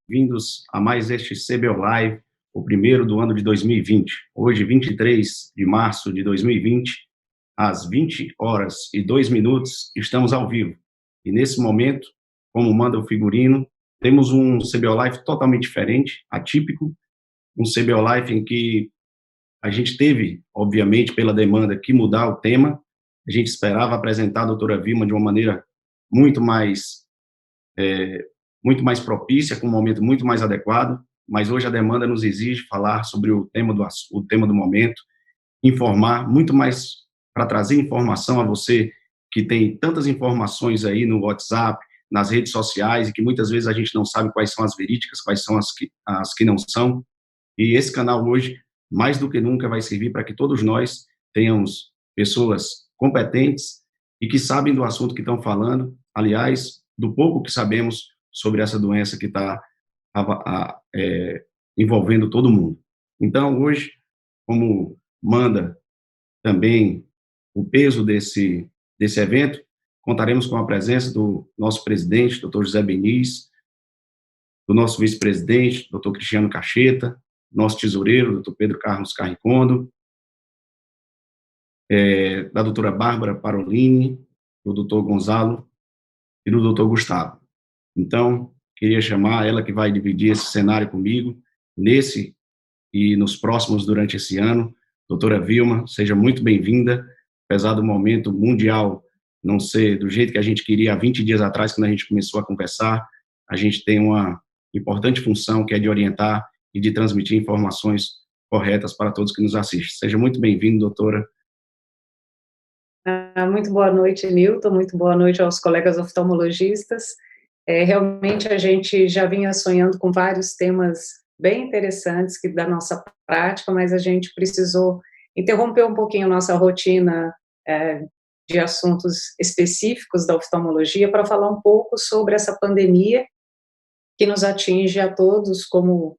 Bem-vindos a mais este CBO Live, o primeiro do ano de 2020. Hoje, 23 de março de 2020, às 20h02, estamos ao vivo. E nesse momento, como manda o figurino, temos um CBO Live totalmente diferente, atípico, um CBO Live em que a gente teve, obviamente, pela demanda, que mudar o tema. A gente esperava apresentar a doutora Vilma de uma maneira muito mais propícia, com um momento muito mais adequado, mas hoje a demanda nos exige falar sobre o tema do momento, informar muito mais, para trazer informação a você que tem tantas informações aí no WhatsApp, nas redes sociais, e que muitas vezes a gente não sabe quais são as verídicas, quais são as que não são. E esse canal hoje, mais do que nunca, vai servir para que todos nós tenhamos pessoas competentes e que sabem do assunto que estão falando, aliás, do pouco que sabemos sobre essa doença que está envolvendo todo mundo. Então, hoje, como manda também o peso desse evento, contaremos com a presença do nosso presidente, Dr. José Beniz, do nosso vice-presidente, Dr. Cristiano Cacheta, nosso tesoureiro, Dr. Pedro Carlos Carricondo, da doutora Bárbara Parolini, do Dr. Gonzalo e do Dr. Gustavo. Então, queria chamar ela que vai dividir esse cenário comigo, nesse e nos próximos durante esse ano. Doutora Vilma, seja muito bem-vinda, apesar do momento mundial não ser do jeito que a gente queria há 20 dias atrás, quando a gente começou a conversar. A gente tem uma importante função, que é de orientar e de transmitir informações corretas para todos que nos assistem. Seja muito bem-vindo, doutora. Muito boa noite, Nilton, muito boa noite aos colegas oftalmologistas. Realmente a gente já vinha sonhando com vários temas bem interessantes da nossa prática, mas a gente precisou interromper um pouquinho a nossa rotina de assuntos específicos da oftalmologia para falar um pouco sobre essa pandemia que nos atinge a todos como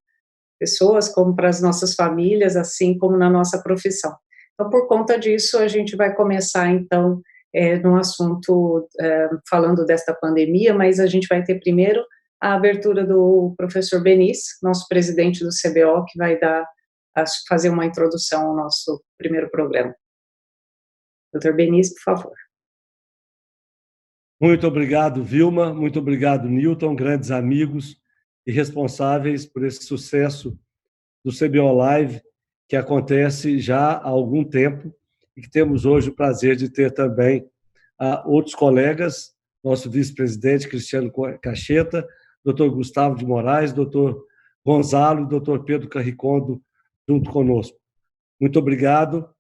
pessoas, como para as nossas famílias, assim como na nossa profissão. Então, por conta disso, a gente vai começar, então, num assunto falando desta pandemia, mas a gente vai ter primeiro a abertura do professor Beniz, nosso presidente do CBO, que vai fazer uma introdução ao nosso primeiro programa. Dr. Beniz, por favor. Muito obrigado, Vilma, muito obrigado, Nilton, grandes amigos e responsáveis por esse sucesso do CBO Live, que acontece já há algum tempo, e que temos hoje o prazer de ter também outros colegas, nosso vice-presidente Cristiano Cacheta, Dr. Gustavo de Moraes, Dr. Gonzalo e Dr. Pedro Carricondo junto conosco. Muito obrigado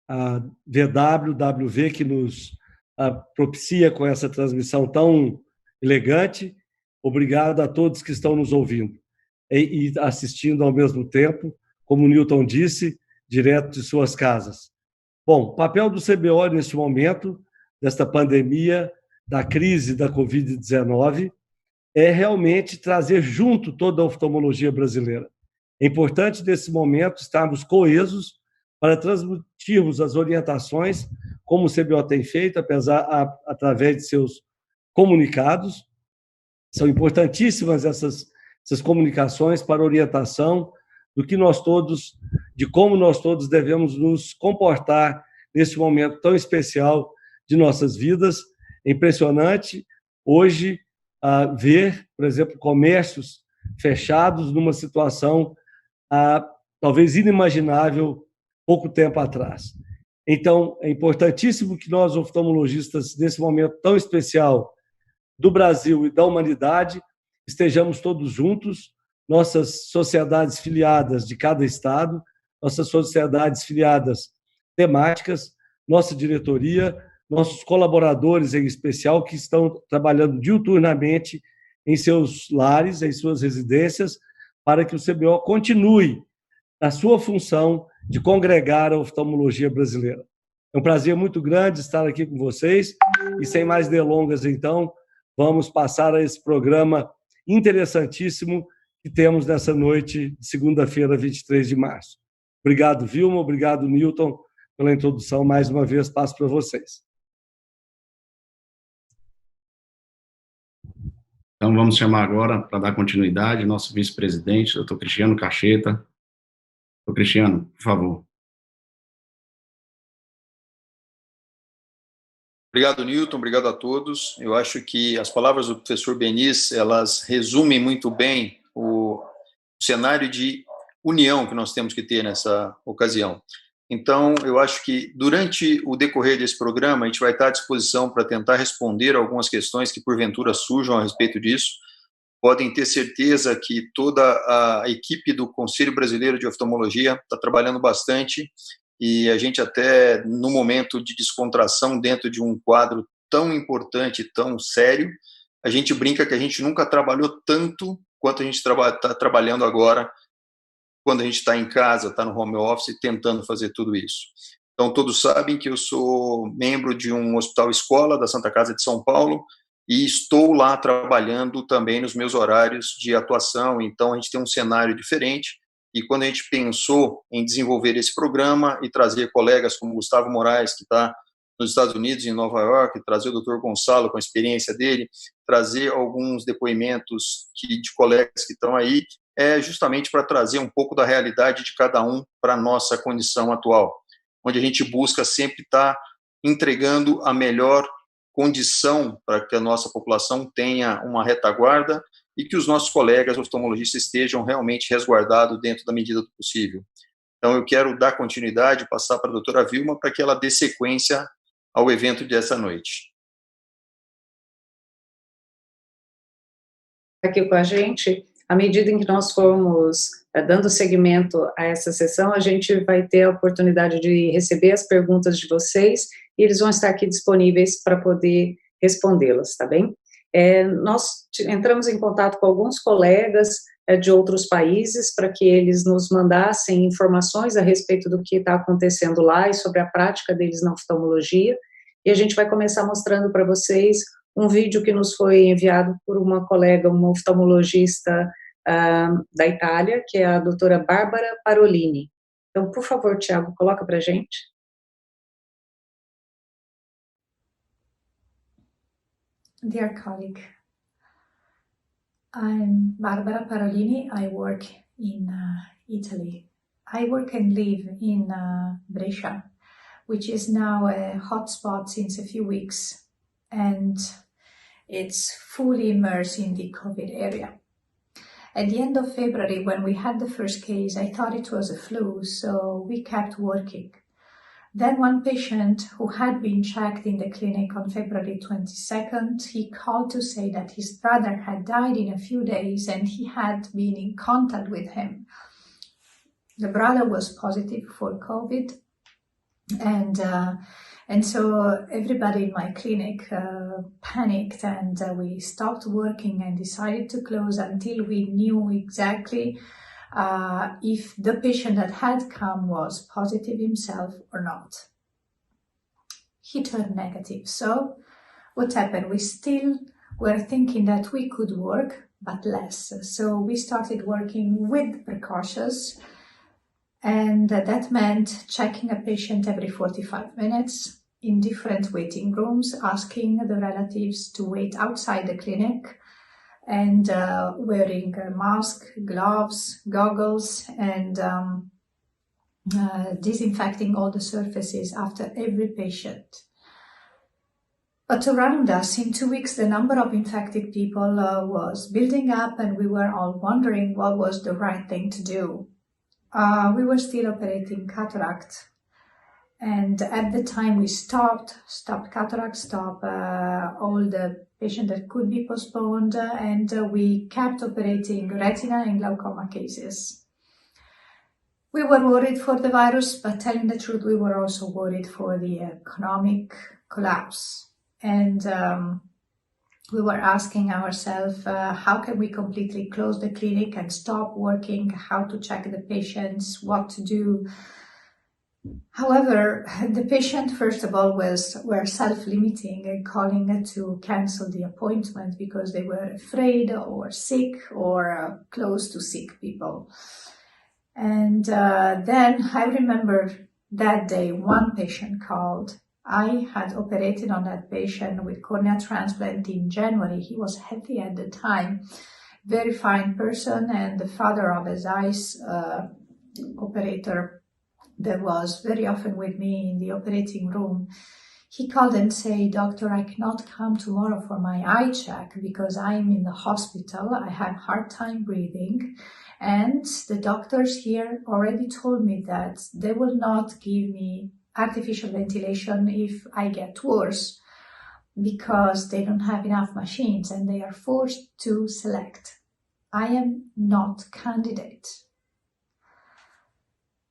à VWW, que nos propicia com essa transmissão tão elegante. Obrigado a todos que estão nos ouvindo e assistindo ao mesmo tempo, como o Nilton disse, direto de suas casas. Bom, o papel do CBO neste momento, desta pandemia, da crise da Covid-19, é realmente trazer junto toda a oftalmologia brasileira. É importante, nesse momento, estarmos coesos para transmitirmos as orientações, como o CBO tem feito, através de seus comunicados. São importantíssimas essas comunicações para orientação de como nós todos devemos nos comportar nesse momento tão especial de nossas vidas. É impressionante hoje ver, por exemplo, comércios fechados numa situação talvez inimaginável pouco tempo atrás. Então, é importantíssimo que nós, oftalmologistas, nesse momento tão especial do Brasil e da humanidade, estejamos todos juntos, nossas sociedades filiadas de cada estado, nossas sociedades filiadas temáticas, nossa diretoria, nossos colaboradores em especial, que estão trabalhando diuturnamente em seus lares, em suas residências, para que o CBO continue na sua função de congregar a oftalmologia brasileira. É um prazer muito grande estar aqui com vocês e, sem mais delongas, então, vamos passar a esse programa interessantíssimo que temos nessa noite de segunda-feira, 23 de março. Obrigado, Vilma, obrigado, Newton, pela introdução. Mais uma vez, passo para vocês. Então, vamos chamar agora, para dar continuidade, nosso vice-presidente, doutor Cristiano Cacheta. Doutor Cristiano, por favor. Obrigado, Newton, obrigado a todos. Eu acho que as palavras do professor Benis, elas resumem muito bem o cenário de união que nós temos que ter nessa ocasião. Então, eu acho que durante o decorrer desse programa, a gente vai estar à disposição para tentar responder algumas questões que porventura surjam a respeito disso. Podem ter certeza que toda a equipe do Conselho Brasileiro de Oftalmologia está trabalhando bastante e a gente até, no momento de descontração dentro de um quadro tão importante, tão sério, a gente brinca que a gente nunca trabalhou tanto quanto a gente está trabalhando agora, quando a gente está em casa, está no home office, tentando fazer tudo isso. Então, todos sabem que eu sou membro de um hospital-escola da Santa Casa de São Paulo e estou lá trabalhando também nos meus horários de atuação, então a gente tem um cenário diferente. E quando a gente pensou em desenvolver esse programa e trazer colegas como Gustavo Moraes, que está nos Estados Unidos, em Nova York, trazer o Dr. Gonçalo com a experiência dele, trazer alguns depoimentos de colegas que estão aí, é justamente para trazer um pouco da realidade de cada um para a nossa condição atual, onde a gente busca sempre estar entregando a melhor condição para que a nossa população tenha uma retaguarda e que os nossos colegas oftalmologistas estejam realmente resguardados dentro da medida do possível. Então, eu quero dar continuidade, passar para a doutora Vilma para que ela dê sequência ao evento dessa noite. Aqui com a gente, à medida em que nós formos dando seguimento a essa sessão, a gente vai ter a oportunidade de receber as perguntas de vocês e eles vão estar aqui disponíveis para poder respondê-las, tá bem? Nós entramos em contato com alguns colegas de outros países para que eles nos mandassem informações a respeito do que está acontecendo lá e sobre a prática deles na oftalmologia, e a gente vai começar mostrando para vocês um vídeo que nos foi enviado por uma colega, uma oftalmologista da Itália, que é a doutora Bárbara Parolini. Então, por favor, Tiago, coloca para a gente. Dear colleague, I'm Barbara Parolini. I work in Italy. I work and live in Brescia, which is now a hotspot since a few weeks, and it's fully immersed in the COVID area. At the end of February, when we had the first case, I thought it was a flu, so we kept working. Then one patient who had been checked in the clinic on February 22nd, he called to say that his brother had died in a few days and he had been in contact with him. The brother was positive for COVID, and so everybody in my clinic panicked, and we stopped working and decided to close until we knew exactly if the patient that had come was positive himself or not. He turned negative. So what happened? We still were thinking that we could work, but less. So we started working with precautions, and that meant checking a patient every 45 minutes in different waiting rooms, asking the relatives to wait outside the clinic, and wearing a mask, gloves, goggles, and disinfecting all the surfaces after every patient. But around us, in 2 weeks, the number of infected people was building up, and we were all wondering what was the right thing to do. We were still operating cataract, and at the time we stopped cataract, stopped all the patients that could be postponed, and we kept operating retina and glaucoma cases. We were worried for the virus, but telling the truth, we were also worried for the economic collapse. And we were asking ourselves, how can we completely close the clinic and stop working, how to check the patients, what to do. However, the patient, first of all, were self-limiting and calling to cancel the appointment because they were afraid or sick or close to sick people. And then I remember that day one patient called. I had operated on that patient with cornea transplant in January. He was healthy at the time, very fine person, and the father of his eyes operator that was very often with me in the operating room. He called and said, "Doctor, I cannot come tomorrow for my eye check because I'm in the hospital. I have hard time breathing. And the doctors here already told me that they will not give me artificial ventilation if I get worse because they don't have enough machines and they are forced to select. I am not candidate."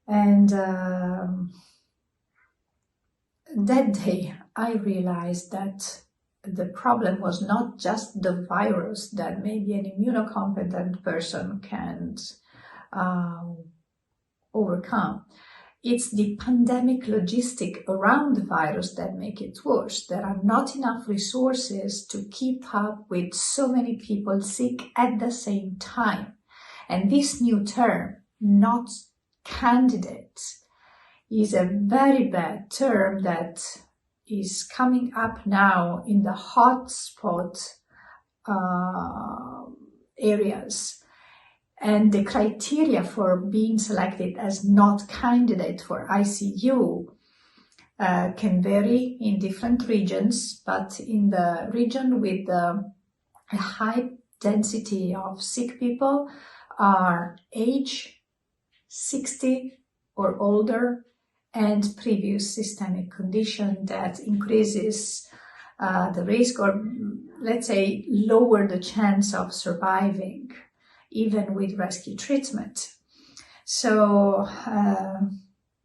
And that day, I realized that the problem was not just the virus that maybe an immunocompetent person can overcome. It's the pandemic logistic around the virus that make it worse. There are not enough resources to keep up with so many people sick at the same time. And this new term, not candidate, is a very bad term that is coming up now in the hotspot areas. And the criteria for being selected as not candidate for ICU can vary in different regions, but in the region with a high density of sick people are age 60 or older and previous systemic condition that increases the risk, or let's say lower the chance of surviving even with rescue treatment. So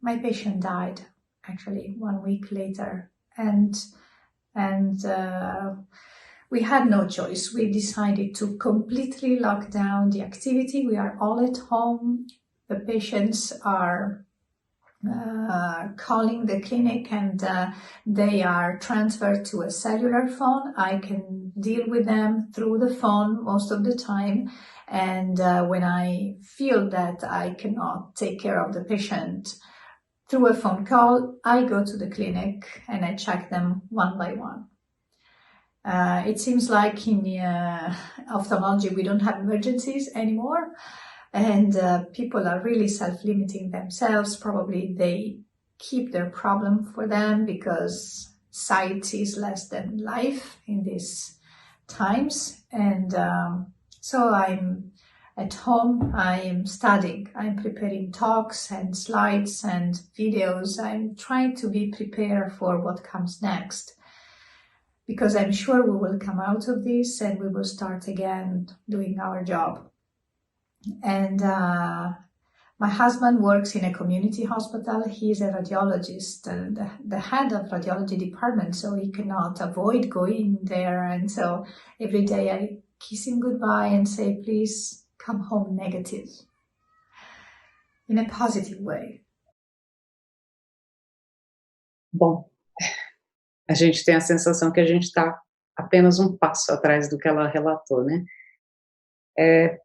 my patient died actually 1 week later, and we had no choice. We decided to completely lock down the activity. We are all at home. The patients are calling the clinic and they are transferred to a cellular phone. I can deal with them through the phone most of the time. And when I feel that I cannot take care of the patient through a phone call, I go to the clinic and I check them one by one. It seems like in ophthalmology we don't have emergencies anymore. And people are really self-limiting themselves. Probably they keep their problem for them because sight is less than life in these times. And so I'm at home, I am studying, I'm preparing talks and slides and videos. I'm trying to be prepared for what comes next, because I'm sure we will come out of this and we will start again doing our job. And my husband works in a community hospital. He's a radiologist, the head of radiology department, so he cannot avoid going there. And so every day I kiss him goodbye and say, please come home negative, in a positive way. Bom, a gente tem a sensação que a gente está apenas um passo atrás do que ela relatou, né?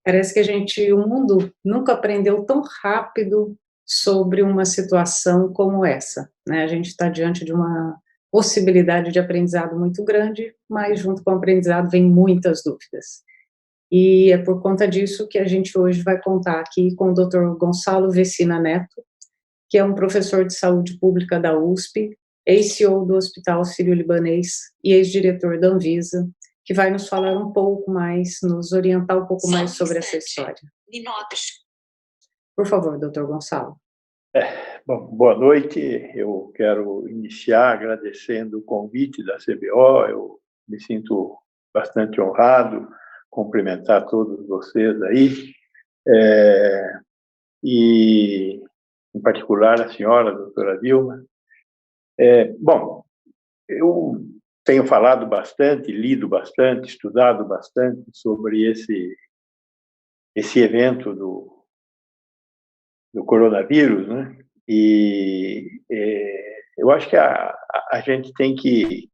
Parece que o mundo nunca aprendeu tão rápido sobre uma situação como essa, né? A gente está diante de uma possibilidade de aprendizado muito grande, mas junto com o aprendizado vem muitas dúvidas. E é por conta disso que a gente hoje vai contar aqui com o Dr. Gonçalo Vecina Neto, que é um professor de saúde pública da USP, ex-CEO do Hospital Sírio-Libanês e ex-diretor da Anvisa, que vai nos falar um pouco mais, nos orientar um pouco mais sobre essa história. Por favor, doutor Gonçalo. Bom, boa noite. Eu quero iniciar agradecendo o convite da CBO. Eu me sinto bastante honrado, cumprimentar todos vocês aí, e, em particular, a senhora, a doutora Vilma. Bom, eu tenho falado bastante, lido bastante, estudado bastante sobre esse evento do coronavírus, né? E eu acho que a gente tem que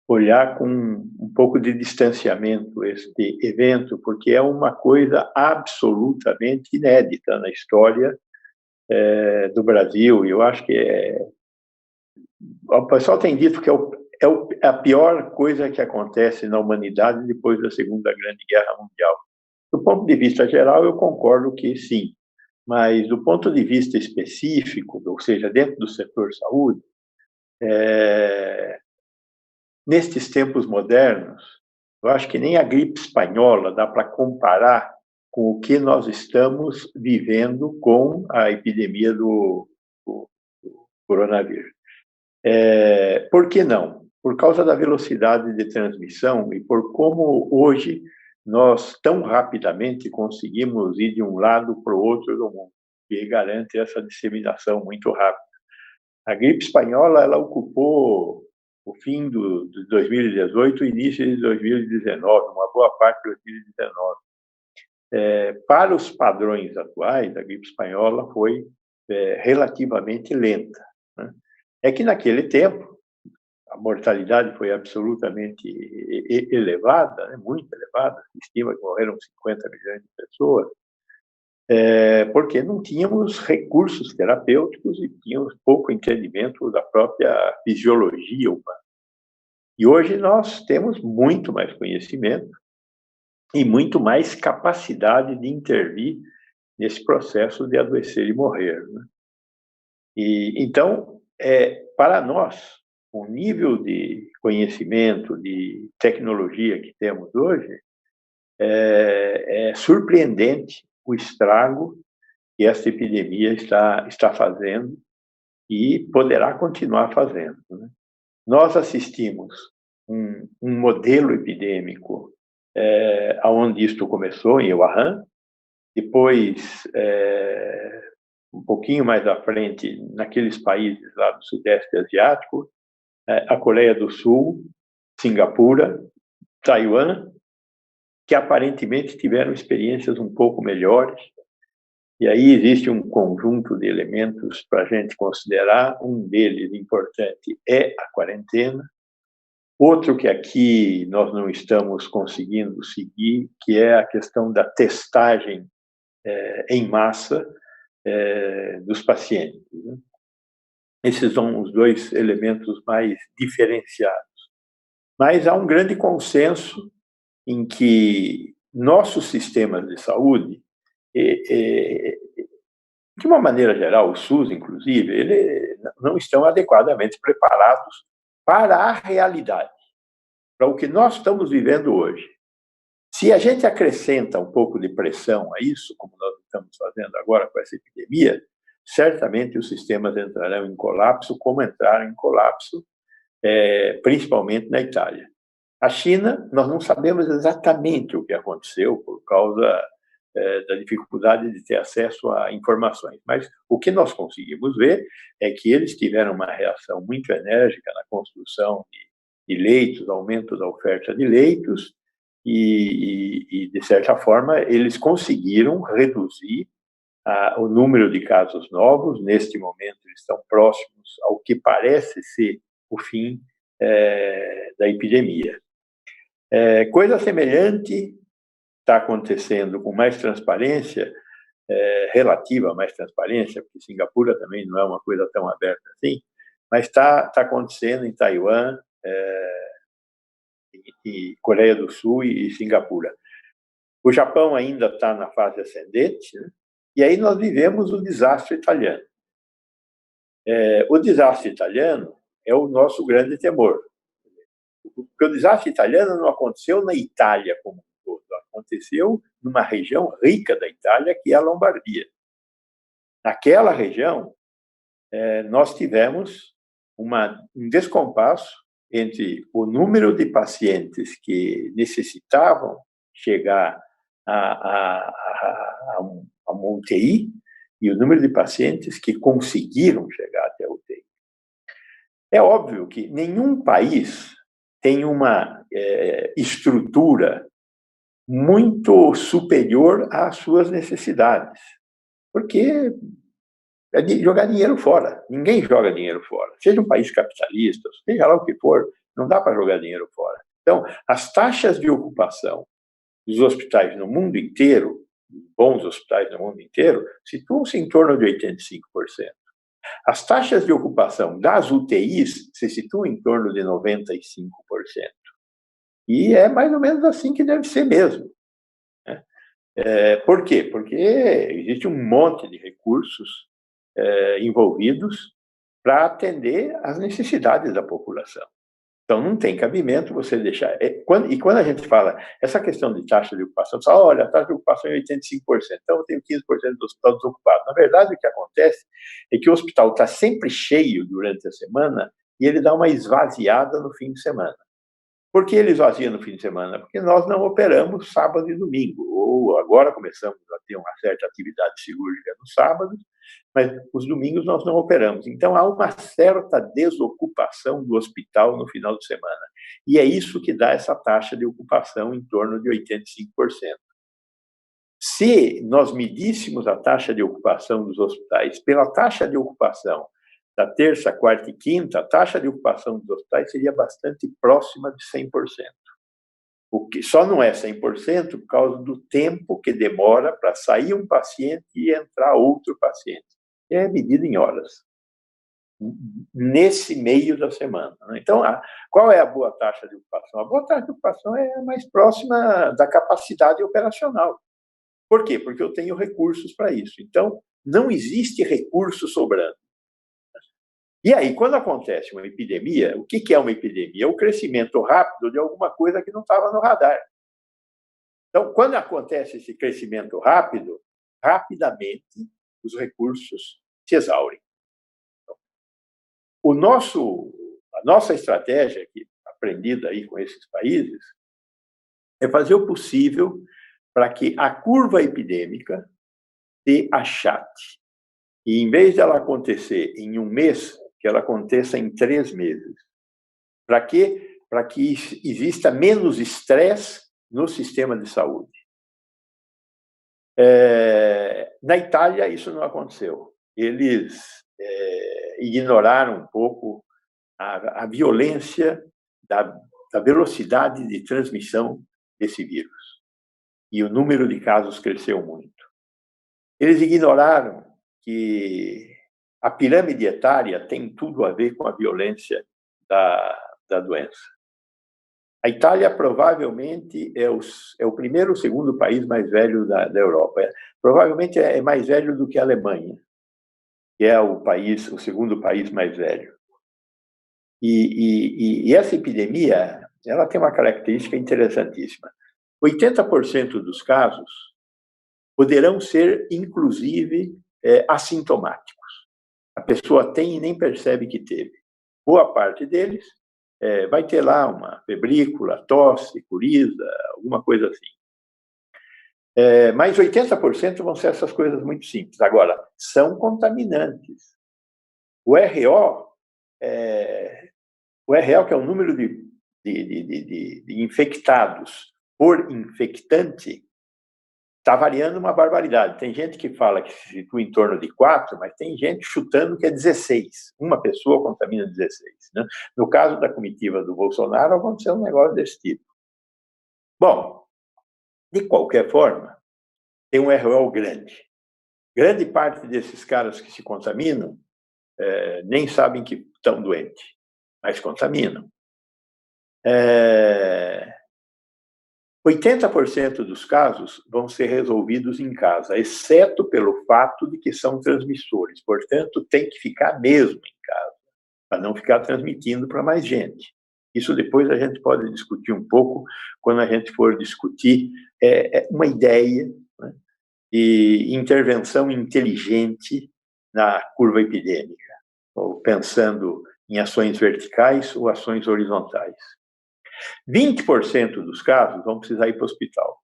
olhar com um pouco de distanciamento este evento, porque é uma coisa absolutamente inédita na história do Brasil. E eu acho que o pessoal tem dito que é a pior coisa que acontece na humanidade depois da Segunda Grande Guerra Mundial. Do ponto de vista geral, eu concordo que sim, mas do ponto de vista específico, ou seja, dentro do setor saúde, nestes tempos modernos, eu acho que nem a gripe espanhola dá para comparar com o que nós estamos vivendo com a epidemia do coronavírus. Por que não? Por causa da velocidade de transmissão e por como hoje nós tão rapidamente conseguimos ir de um lado para o outro do mundo, que garante essa disseminação muito rápida. A gripe espanhola, ela ocupou o fim de 2018 e início de 2019, uma boa parte de 2019. Para os padrões atuais, a gripe espanhola foi relativamente lenta, né? É que naquele tempo a mortalidade foi absolutamente elevada, né? Muito elevada, se estima que morreram 50 milhões de pessoas, porque não tínhamos recursos terapêuticos e tínhamos pouco entendimento da própria fisiologia humana. E hoje nós temos muito mais conhecimento e muito mais capacidade de intervir nesse processo de adoecer e morrer, né? E então, para nós, o nível de conhecimento, de tecnologia que temos hoje, é surpreendente o estrago que essa epidemia está fazendo e poderá continuar fazendo, né? Nós assistimos um modelo epidêmico onde isto começou, em Wuhan, depois, um pouquinho mais à frente, naqueles países lá do Sudeste Asiático, a Coreia do Sul, Singapura, Taiwan, que aparentemente tiveram experiências um pouco melhores. E aí existe um conjunto de elementos para a gente considerar. Um deles importante é a quarentena. Outro que aqui nós não estamos conseguindo seguir, que é a questão da testagem em massa dos pacientes, né? Esses são os dois elementos mais diferenciados. Mas há um grande consenso em que nossos sistemas de saúde, de uma maneira geral, o SUS, inclusive, eles não estão adequadamente preparados para a realidade, para o que nós estamos vivendo hoje. Se a gente acrescenta um pouco de pressão a isso, como nós estamos fazendo agora com essa epidemia, certamente os sistemas entrarão em colapso, como entraram em colapso, principalmente na Itália. A China, nós não sabemos exatamente o que aconteceu por causa da dificuldade de ter acesso a informações, mas o que nós conseguimos ver é que eles tiveram uma reação muito enérgica na construção de leitos, aumento da oferta de leitos, e de certa forma, eles conseguiram reduzir o número de casos novos. Neste momento, eles estão próximos ao que parece ser o fim da epidemia. Coisa semelhante está acontecendo com mais transparência, relativa a mais transparência, porque Singapura também não é uma coisa tão aberta assim, mas está acontecendo em Taiwan, e Coreia do Sul e Singapura. O Japão ainda está na fase ascendente, né? E aí nós vivemos o desastre italiano. O desastre italiano é o nosso grande temor. Porque o desastre italiano não aconteceu na Itália como um todo, aconteceu numa região rica da Itália, que é a Lombardia. Naquela região, nós tivemos um descompasso entre o número de pacientes que necessitavam chegar a uma UTI e o número de pacientes que conseguiram chegar até a UTI. É óbvio que nenhum país tem uma estrutura muito superior às suas necessidades, porque é de jogar dinheiro fora. Ninguém joga dinheiro fora. Seja um país capitalista, seja lá o que for, não dá para jogar dinheiro fora. Então, as taxas de ocupação dos hospitais no mundo inteiro, bons hospitais no mundo inteiro, situam-se em torno de 85%. As taxas de ocupação das UTIs se situam em torno de 95%. E é mais ou menos assim que deve ser mesmo. Por quê? Porque existe um monte de recursos envolvidos para atender às necessidades da população. Então, não tem cabimento você deixar... quando a gente fala essa questão de taxa de ocupação, você fala, olha, a taxa de ocupação é 85%, então eu tenho 15% do hospital desocupado. Na verdade, o que acontece é que o hospital está sempre cheio durante a semana e ele dá uma esvaziada no fim de semana. Por que ele esvazia no fim de semana? Porque nós não operamos sábado e domingo, ou agora começamos a ter uma certa atividade cirúrgica no sábado, mas os domingos nós não operamos. Então, há uma certa desocupação do hospital no final de semana. E é isso que dá essa taxa de ocupação em torno de 85%. Se nós medíssemos a taxa de ocupação dos hospitais pela taxa de ocupação da terça, quarta e quinta, a taxa de ocupação dos hospitais seria bastante próxima de 100%. O que só não é 100% por causa do tempo que demora para sair um paciente e entrar outro paciente. É medido em horas, nesse meio da semana. Então, qual é a boa taxa de ocupação? A boa taxa de ocupação é mais próxima da capacidade operacional. Por quê? Porque eu tenho recursos para isso. Então, não existe recurso sobrando. E aí, quando acontece uma epidemia, o que é uma epidemia? É o crescimento rápido de alguma coisa que não estava no radar. Então, quando acontece esse crescimento rápido, rapidamente os recursos se exaurem. A nossa estratégia, aprendida aí com esses países, é fazer o possível para que a curva epidêmica se achate. E, em vez de ela acontecer em um mês, que ela aconteça em 3 meses. Para quê? Para que exista menos estresse no sistema de saúde. Na Itália, isso não aconteceu. Eles ignoraram um pouco a violência da velocidade de transmissão desse vírus. E o número de casos cresceu muito. Eles ignoraram que a pirâmide etária tem tudo a ver com a violência da doença. A Itália provavelmente é o primeiro ou segundo país mais velho da Europa. Provavelmente é mais velho do que a Alemanha, que é o segundo país mais velho. E essa epidemia, ela tem uma característica interessantíssima. 80% dos casos poderão ser, inclusive, assintomáticos. A pessoa tem e nem percebe que teve. Boa parte deles vai ter lá uma febrícula, tosse, coriza, alguma coisa assim. Mas 80% vão ser essas coisas muito simples. Agora, são contaminantes. O RO, que é o número de infectados por infectante, está variando uma barbaridade. Tem gente que fala que se situa em torno de 4, mas tem gente chutando que é 16. Uma pessoa contamina 16. Né? No caso da comitiva do Bolsonaro, aconteceu um negócio desse tipo. Bom, de qualquer forma, tem um RO grande. Grande parte desses caras que se contaminam nem sabem que estão doentes, mas contaminam. 80% dos casos vão ser resolvidos em casa, exceto pelo fato de que são transmissores. Portanto, tem que ficar mesmo em casa, para não ficar transmitindo para mais gente. Isso depois a gente pode discutir um pouco quando a gente for discutir uma ideia, né, de intervenção inteligente na curva epidêmica, ou pensando em ações verticais ou ações horizontais. 20% dos casos vão precisar ir para o hospital.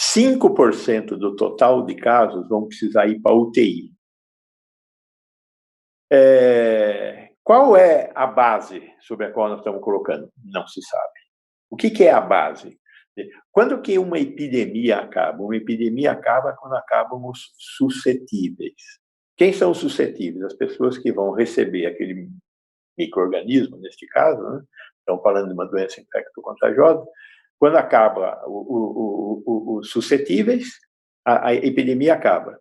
5% do total de casos vão precisar ir para a UTI. Qual é a base sobre a qual nós estamos colocando? Não se sabe. O que é a base? Quando que uma epidemia acaba? Uma epidemia acaba quando acabam os suscetíveis. Quem são os suscetíveis? As pessoas que vão receber aquele micro-organismo, neste caso, né? Estão falando de uma doença infecto-contagiosa. Quando acaba os suscetíveis, a epidemia acaba.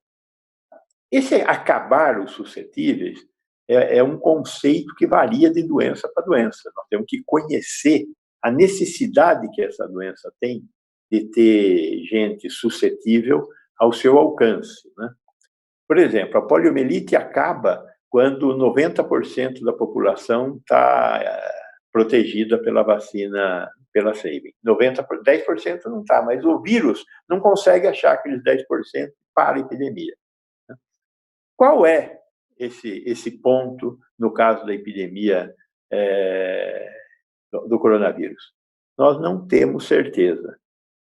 Esse acabar os suscetíveis é um conceito que varia de doença para doença. Nós temos que conhecer a necessidade que essa doença tem de ter gente suscetível ao seu alcance, né? Por exemplo, a poliomielite acaba quando 90% da população está protegida pela vacina, pela Sabin. 10% não está, mas o vírus não consegue achar aqueles 10% para a epidemia. Qual é esse ponto no caso da epidemia do coronavírus? Nós não temos certeza.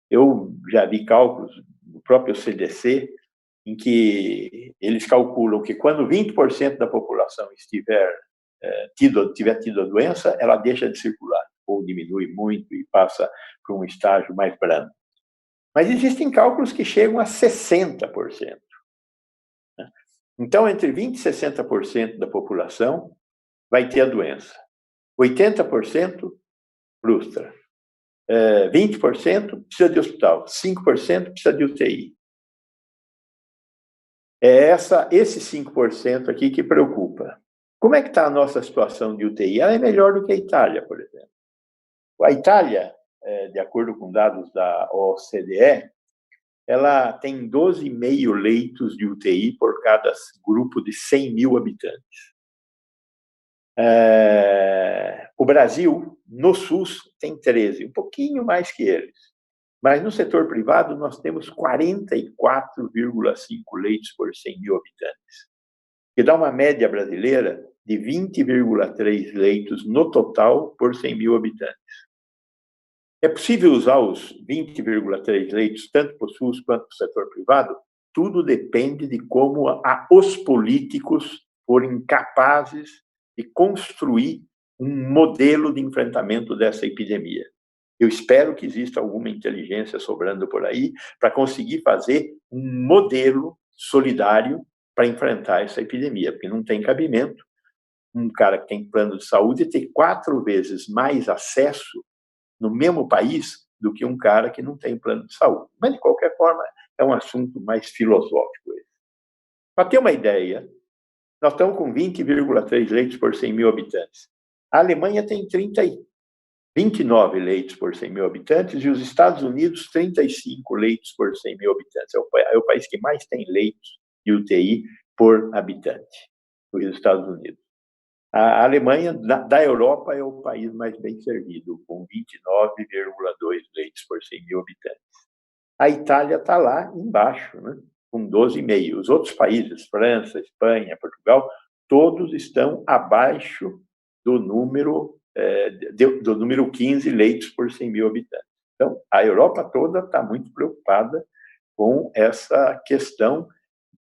Eu já vi cálculos do próprio CDC em que eles calculam que quando 20% da população tiver tido a doença, ela deixa de circular, ou diminui muito e passa para um estágio mais brando. Mas existem cálculos que chegam a 60%. Então, entre 20% e 60% da população vai ter a doença. 80% frustra. 20% precisa de hospital. 5% precisa de UTI. É esse 5% aqui que preocupa. Como é que está a nossa situação de UTI? Ela é melhor do que a Itália, por exemplo. A Itália, de acordo com dados da OCDE, ela tem 12,5 leitos de UTI por cada grupo de 100 mil habitantes. O Brasil, no SUS, tem 13, um pouquinho mais que eles. Mas no setor privado, nós temos 44,5 leitos por 100 mil habitantes, que dá uma média brasileira de 20,3 leitos no total por 100 mil habitantes. É possível usar os 20,3 leitos tanto para o SUS quanto para o setor privado? Tudo depende de como os políticos forem capazes de construir um modelo de enfrentamento dessa epidemia. Eu espero que exista alguma inteligência sobrando por aí para conseguir fazer um modelo solidário para enfrentar essa epidemia, porque não tem cabimento um cara que tem plano de saúde ter 4 vezes mais acesso no mesmo país do que um cara que não tem plano de saúde. Mas, de qualquer forma, é um assunto mais filosófico. Para ter uma ideia, nós estamos com 20,3 leitos por 100 mil habitantes. A Alemanha tem 29 leitos por 100 mil habitantes e os Estados Unidos 35 leitos por 100 mil habitantes. É o país que mais tem leitos de UTI por habitante, os Estados Unidos. A Alemanha, da Europa, é o país mais bem servido, com 29,2 leitos por 100 mil habitantes. A Itália está lá embaixo, né, com 12,5. Os outros países, França, Espanha, Portugal, todos estão abaixo do número 15 leitos por 100 mil habitantes. Então, a Europa toda está muito preocupada com essa questão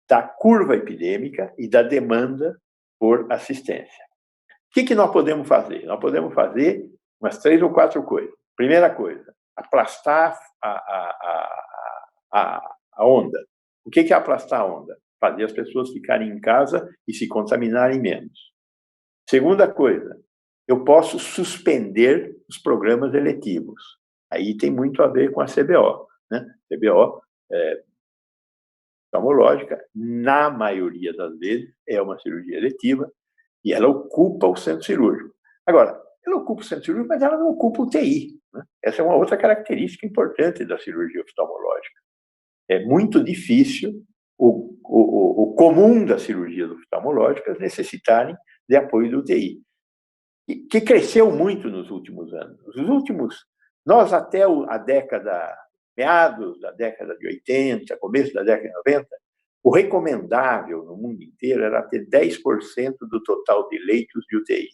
da curva epidêmica e da demanda por assistência. O que nós podemos fazer? Nós podemos fazer umas 3 ou 4 coisas. Primeira coisa, aplastar a onda. O que é aplastar a onda? Fazer as pessoas ficarem em casa e se contaminarem menos. Segunda coisa, eu posso suspender os programas eletivos. Aí tem muito a ver com a CBO, né? CBO oftalmológica, na maioria das vezes, é uma cirurgia eletiva e ela ocupa o centro cirúrgico. Agora, ela ocupa o centro cirúrgico, mas ela não ocupa o UTI, né? Essa é uma outra característica importante da cirurgia oftalmológica. É muito difícil o comum das cirurgias oftalmológicas necessitarem de apoio do UTI, que cresceu muito nos últimos anos. Nós até a década, meados da década de 80, começo da década de 90, o recomendável no mundo inteiro era ter 10% do total de leitos de UTI.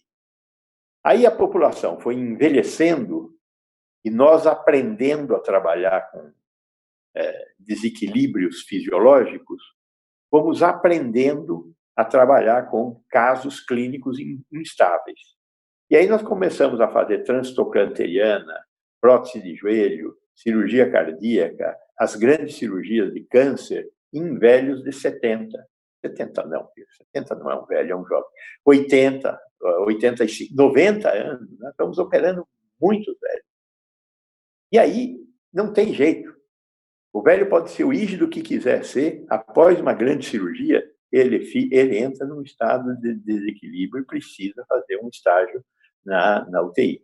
Aí a população foi envelhecendo e nós aprendendo a trabalhar com desequilíbrios fisiológicos, fomos aprendendo a trabalhar com casos clínicos instáveis. E aí nós começamos a fazer transtocanteriana, prótese de joelho, cirurgia cardíaca, as grandes cirurgias de câncer em velhos de 70. 70 não é um velho, é um jovem. 80, 85, 90 anos, nós estamos operando muitos velhos. E aí não tem jeito. O velho pode ser o rígido que quiser ser, após uma grande cirurgia, ele entra num estado de desequilíbrio e precisa fazer um estágio na UTI.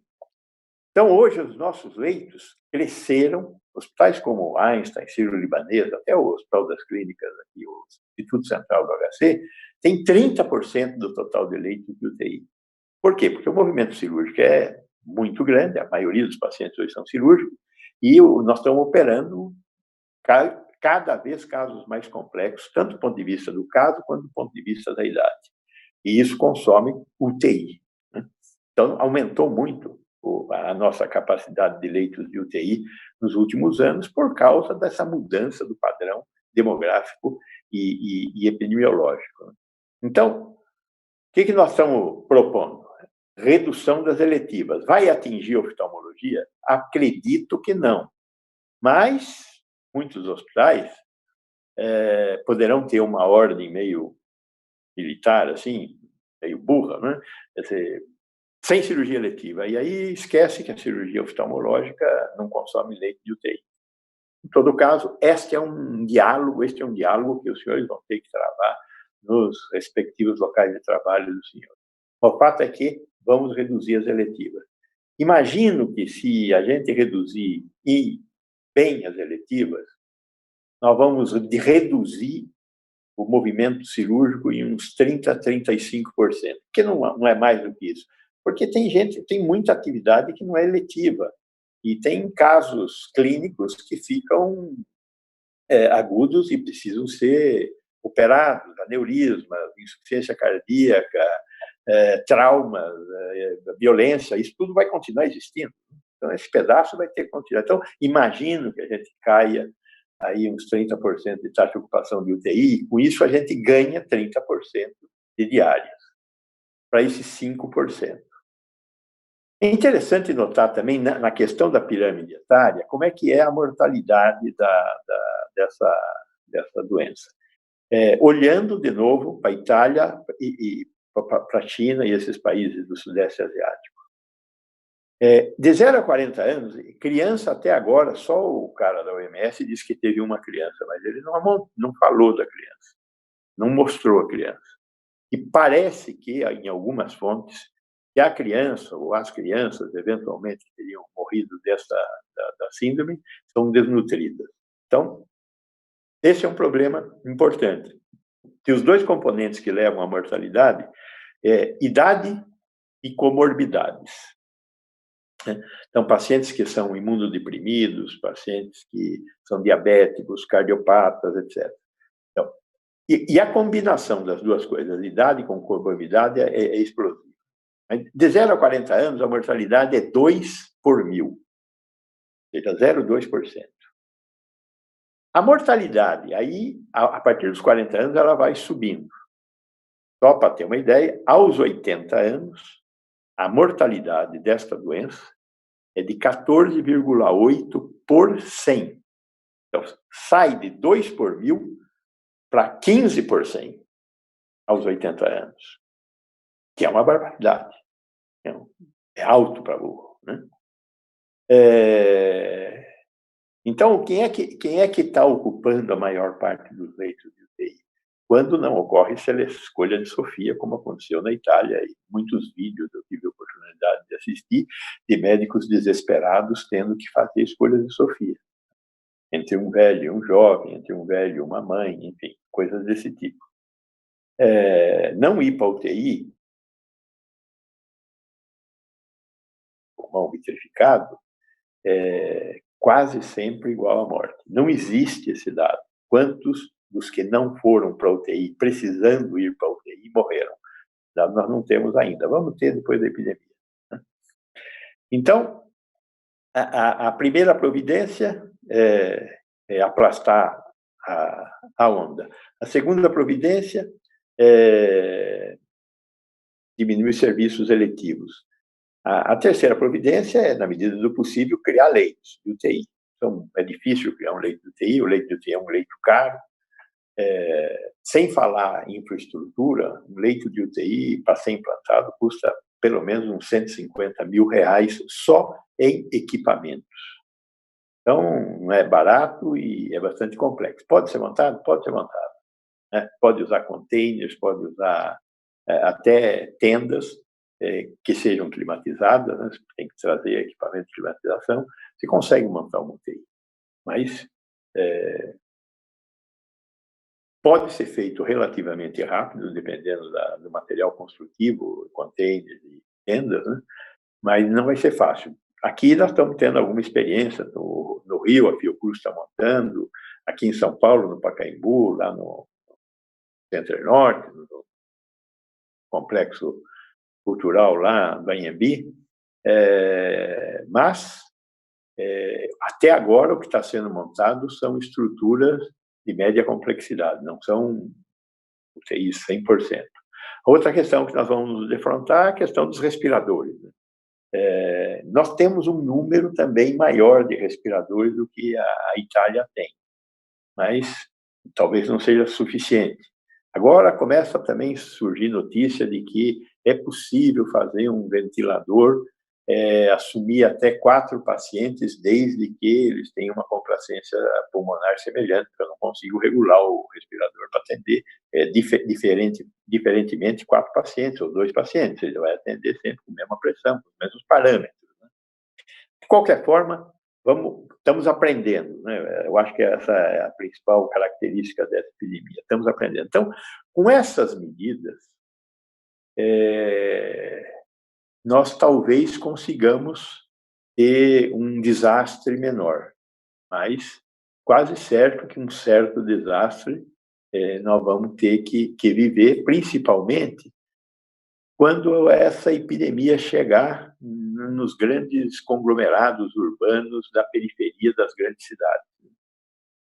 Então, hoje, os nossos leitos cresceram, hospitais como o Einstein, Sírio-Libanês, até o Hospital das Clínicas, aqui, o Instituto Central do HC, tem 30% do total de leitos de UTI. Por quê? Porque o movimento cirúrgico é muito grande, a maioria dos pacientes hoje são cirúrgicos, e nós estamos operando cada vez casos mais complexos, tanto do ponto de vista do caso quanto do ponto de vista da idade. E isso consome UTI. Né? Então, aumentou muito a nossa capacidade de leitos de UTI nos últimos anos por causa dessa mudança do padrão demográfico e epidemiológico. Então, o que nós estamos propondo? Redução das eletivas. Vai atingir a oftalmologia? Acredito que não. Mas muitos hospitais poderão ter uma ordem meio militar, assim, meio burra, né? Quer dizer, sem cirurgia eletiva. E aí esquece que a cirurgia oftalmológica não consome leite de UTI. Em todo caso, este é um diálogo que os senhores vão ter que travar nos respectivos locais de trabalho dos senhores. O fato é que vamos reduzir as eletivas. Imagino que se a gente reduzir bem as eletivas, nós vamos reduzir o movimento cirúrgico em uns 30% a 35%, que não é mais do que isso. Porque tem muita atividade que não é eletiva, e tem casos clínicos que ficam agudos e precisam ser operados, aneurisma, insuficiência cardíaca, traumas, violência, isso tudo vai continuar existindo. Então, esse pedaço vai ter que continuar. Então, imagino que a gente caia aí uns 30% de taxa de ocupação de UTI, e com isso a gente ganha 30% de diárias, para esses 5%. É interessante notar também, na questão da pirâmide etária, como é que é a mortalidade dessa doença. Olhando, de novo, para a Itália e para a China e esses países do Sudeste Asiático. De 0 a 40 anos, criança até agora, só o cara da OMS disse que teve uma criança, mas ele não falou da criança, não mostrou a criança. E parece que, em algumas fontes, que a criança ou as crianças, eventualmente, que teriam morrido da síndrome, são desnutridas. Então, esse é um problema importante. E os dois componentes que levam à mortalidade é idade e comorbidades. Então, pacientes que são imunodeprimidos, pacientes que são diabéticos, cardiopatas, etc. Então, e a combinação das duas coisas, idade com comorbidade, é explosiva. De 0 a 40 anos, a mortalidade é 2 por 1.000, ou seja, 0,2%. A mortalidade, aí, a partir dos 40 anos, ela vai subindo. Só para ter uma ideia, aos 80 anos, a mortalidade desta doença é de 14,8 por 100. Então, sai de 2 por 1.000 para 15 por 100 aos 80 anos, que é uma barbaridade. É alto para burro, né? Então, quem é que está ocupando a maior parte dos leitos de UTI? Quando não ocorre escolha de Sofia, como aconteceu na Itália, e muitos vídeos eu tive a oportunidade de assistir, de médicos desesperados tendo que fazer escolha de Sofia. Entre um velho e um jovem, entre um velho e uma mãe, enfim, coisas desse tipo. Não ir para a UTI, pulmão vitrificado, é quase sempre igual à morte. Não existe esse dado. Quantos dos que não foram para a UTI, precisando ir para a UTI, morreram? Nós não temos ainda. Vamos ter depois da epidemia. Então, a primeira providência é aplastar a onda. A segunda providência diminuir serviços eletivos. A terceira providência é, na medida do possível, criar leitos de UTI. Então, é difícil criar um leito de UTI, o leito de UTI é um leito caro. Sem falar em infraestrutura, um leito de UTI, para ser implantado, custa pelo menos uns R$150 mil só em equipamentos. Então, não é barato e é bastante complexo. Pode ser montado? Pode ser montado. Né? Pode usar containers, pode usar até tendas que sejam climatizadas, né? Tem que trazer equipamento de climatização. Você consegue montar uma UTI, mas pode ser feito relativamente rápido, dependendo do material construtivo, containers e tendas, né? Mas não vai ser fácil. Aqui nós estamos tendo alguma experiência, no Rio, a Fiocruz está montando, aqui em São Paulo, no Pacaembu, lá no Centro-Norte, no Complexo Cultural lá do Anhembi, mas até agora o que está sendo montado são estruturas de média complexidade, não são UTIs 100%. Outra questão que nós vamos nos defrontar é a questão dos respiradores. Nós temos um número também maior de respiradores do que a Itália tem, mas talvez não seja suficiente. Agora começa também a surgir notícia de que é possível fazer um ventilador assumir até 4 pacientes, desde que eles tenham uma complacência pulmonar semelhante. Eu não consigo regular o respirador para atender diferentemente 4 pacientes ou 2 pacientes. Ele vai atender sempre com a mesma pressão, com os mesmos parâmetros. Né? De qualquer forma, estamos aprendendo. Né? Eu acho que essa é a principal característica dessa epidemia. Estamos aprendendo. Então, com essas medidas, nós talvez consigamos ter um desastre menor, mas quase certo que um certo desastre nós vamos ter que viver, principalmente quando essa epidemia chegar nos grandes conglomerados urbanos da periferia das grandes cidades.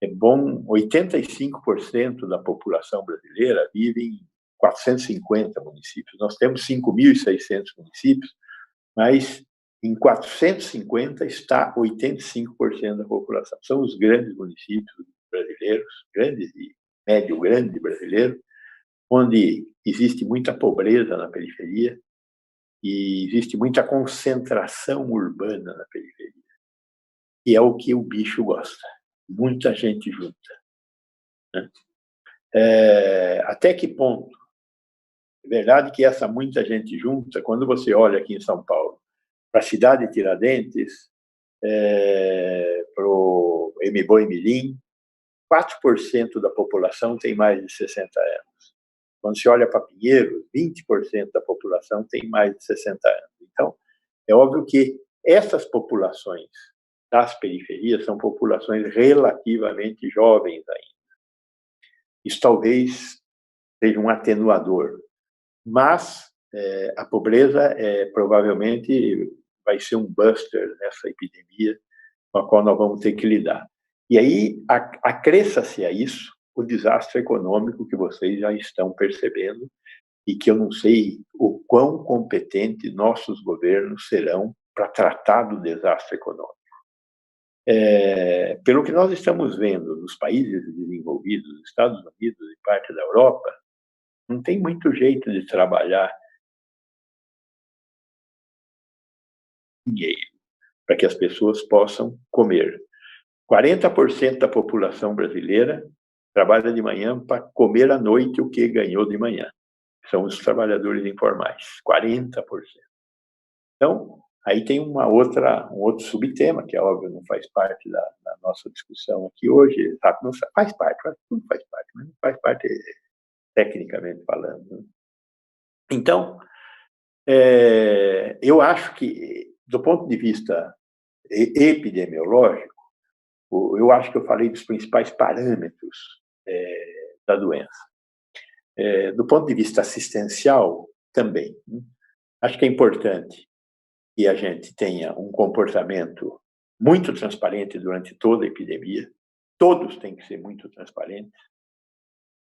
É bom, 85% da população brasileira vive em 450 municípios. Nós temos 5.600 municípios, mas em 450 está 85% da população. São os grandes municípios brasileiros, grandes e médio-grande brasileiro, onde existe muita pobreza na periferia e existe muita concentração urbana na periferia. E é o que o bicho gosta. Muita gente junta. Né? Até que ponto? É verdade que essa muita gente junta, quando você olha aqui em São Paulo, para a cidade de Tiradentes, para o Mboi Mirim, 4% da população tem mais de 60 anos. Quando se olha para Pinheiros, 20% da população tem mais de 60 anos. Então, é óbvio que essas populações das periferias são populações relativamente jovens ainda. Isso talvez seja um atenuador, mas a pobreza provavelmente vai ser um buster nessa epidemia com a qual nós vamos ter que lidar. E aí acresça-se a isso o desastre econômico que vocês já estão percebendo e que eu não sei o quão competentes nossos governos serão para tratar do desastre econômico. Pelo que nós estamos vendo nos países desenvolvidos, Estados Unidos e parte da Europa, não tem muito jeito de trabalhar dinheiro para que as pessoas possam comer. 40% da população brasileira trabalha de manhã para comer à noite o que ganhou de manhã. São os trabalhadores informais, 40%. Então, aí tem um outro subtema, que é óbvio, não faz parte da nossa discussão aqui hoje, sabe? Não faz parte, tudo faz parte, mas não faz parte tecnicamente falando. Né? Então, eu acho que, do ponto de vista epidemiológico, eu acho que eu falei dos principais parâmetros da doença. Do ponto de vista assistencial, também. Né? Acho que é importante que a gente tenha um comportamento muito transparente durante toda a epidemia. Todos têm que ser muito transparentes.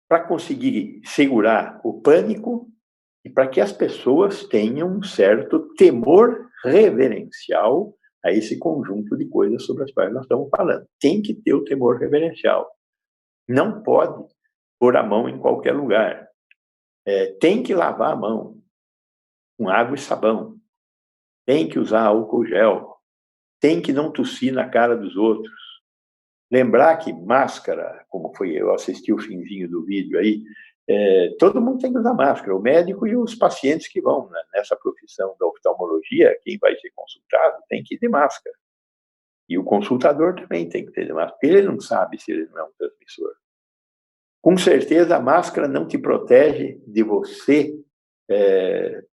para conseguir segurar o pânico e para que as pessoas tenham um certo temor reverencial a esse conjunto de coisas sobre as quais nós estamos falando. Tem que ter o temor reverencial. Não pode pôr a mão em qualquer lugar. Tem que lavar a mão com água e sabão. Tem que usar álcool gel. Tem que não tossir na cara dos outros. Lembrar que máscara, como foi, eu assisti o finzinho do vídeo aí, todo mundo tem que usar máscara, o médico e os pacientes que vão, né, nessa profissão da oftalmologia, quem vai ser consultado tem que ir de máscara. E o consultador também tem que ter de máscara, porque ele não sabe se ele não é um transmissor. Com certeza, a máscara não te protege de você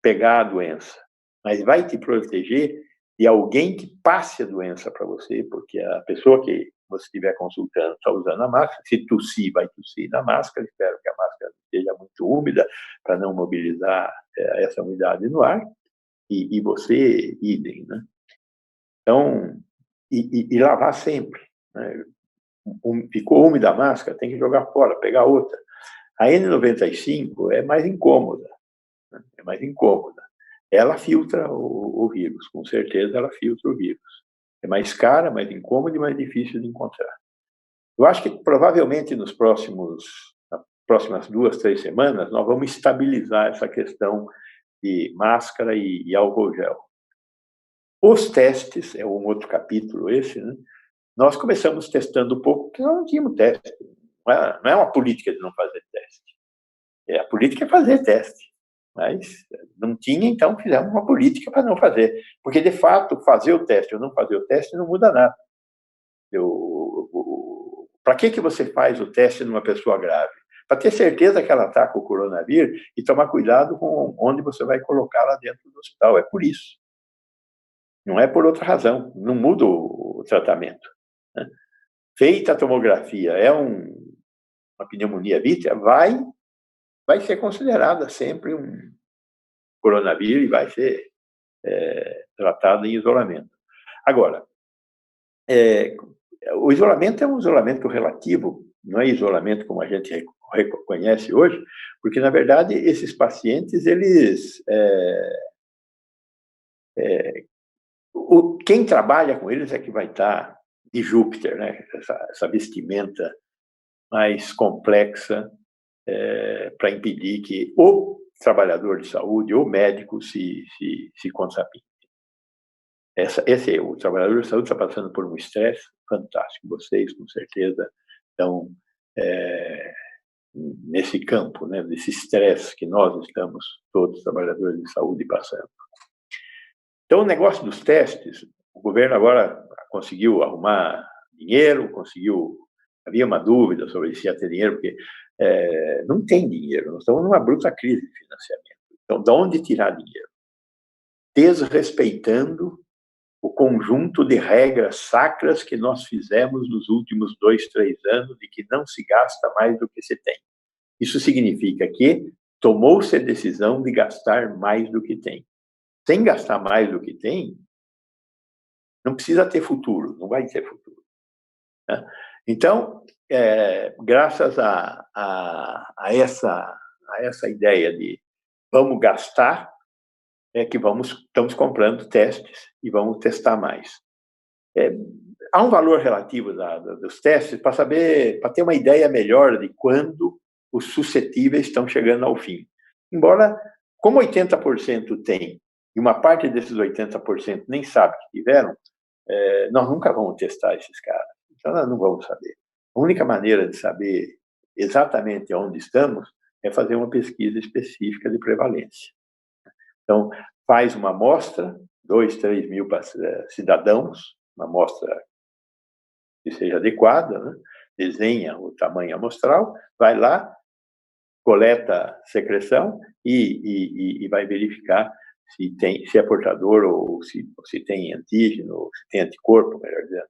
pegar a doença, mas vai te proteger de alguém que passe a doença para você, porque a pessoa que você estiver consultando está usando a máscara, se tossir, vai tossir na máscara, espero que a máscara esteja muito úmida para não mobilizar essa umidade no ar, e você, idem, né? Então, e lavar sempre, né? Ficou úmida a máscara, tem que jogar fora, pegar outra. A N95 é mais incômoda, né? É mais incômoda. Ela filtra o vírus, com certeza ela filtra o vírus. É mais cara, mais incômoda e mais difícil de encontrar. Eu acho que provavelmente nas próximas 2, 3 semanas, nós vamos estabilizar essa questão de máscara e álcool gel. Os testes, é um outro capítulo esse, né? Nós começamos testando um pouco, porque nós não tínhamos teste. Não é uma política de não fazer teste. A política é fazer teste. Mas não tinha, então fizemos uma política para não fazer. Porque, de fato, fazer o teste ou não fazer o teste não muda nada. Para que você faz o teste numa pessoa grave? Para ter certeza que ela está com o coronavírus e tomar cuidado com onde você vai colocá-la dentro do hospital. É por isso. Não é por outra razão. Não muda o tratamento, né? Feita a tomografia, uma pneumonia vítrea, vai ser considerada sempre um coronavírus e vai ser tratado em isolamento. Agora, o isolamento é um isolamento relativo, não é isolamento como a gente reconhece hoje, porque, na verdade, esses pacientes, eles... quem trabalha com eles é que vai estar de Júpiter, né? Essa vestimenta mais complexa para impedir que o trabalhador de saúde ou médico se contamine. O trabalhador de saúde está passando por um estresse fantástico. Vocês, com certeza, estão nesse campo, né, desse estresse que nós estamos, todos os trabalhadores de saúde, passando. Então, o negócio dos testes, o governo agora conseguiu arrumar dinheiro, havia uma dúvida sobre se ia ter dinheiro, porque não tem dinheiro, nós estamos numa bruta crise de financiamento. Então, de onde tirar dinheiro? Desrespeitando o conjunto de regras sacras que nós fizemos nos últimos 2, 3 anos de que não se gasta mais do que se tem. Isso significa que tomou-se a decisão de gastar mais do que tem. Sem gastar mais do que tem, não precisa ter futuro, não vai ter futuro, né? Então, graças a essa ideia de vamos gastar, que estamos comprando testes e vamos testar mais. Há um valor relativo dos testes para ter uma ideia melhor de quando os suscetíveis estão chegando ao fim. Embora, como 80% tem, e uma parte desses 80% nem sabe que tiveram, nós nunca vamos testar esses caras. Então, nós não vamos saber. A única maneira de saber exatamente onde estamos é fazer uma pesquisa específica de prevalência. Então, faz uma amostra, 2, 3 mil cidadãos, uma amostra que seja adequada, né? Desenha o tamanho amostral, vai lá, coleta secreção e vai verificar se é portador ou se tem antígeno, ou se tem anticorpo, melhor dizendo,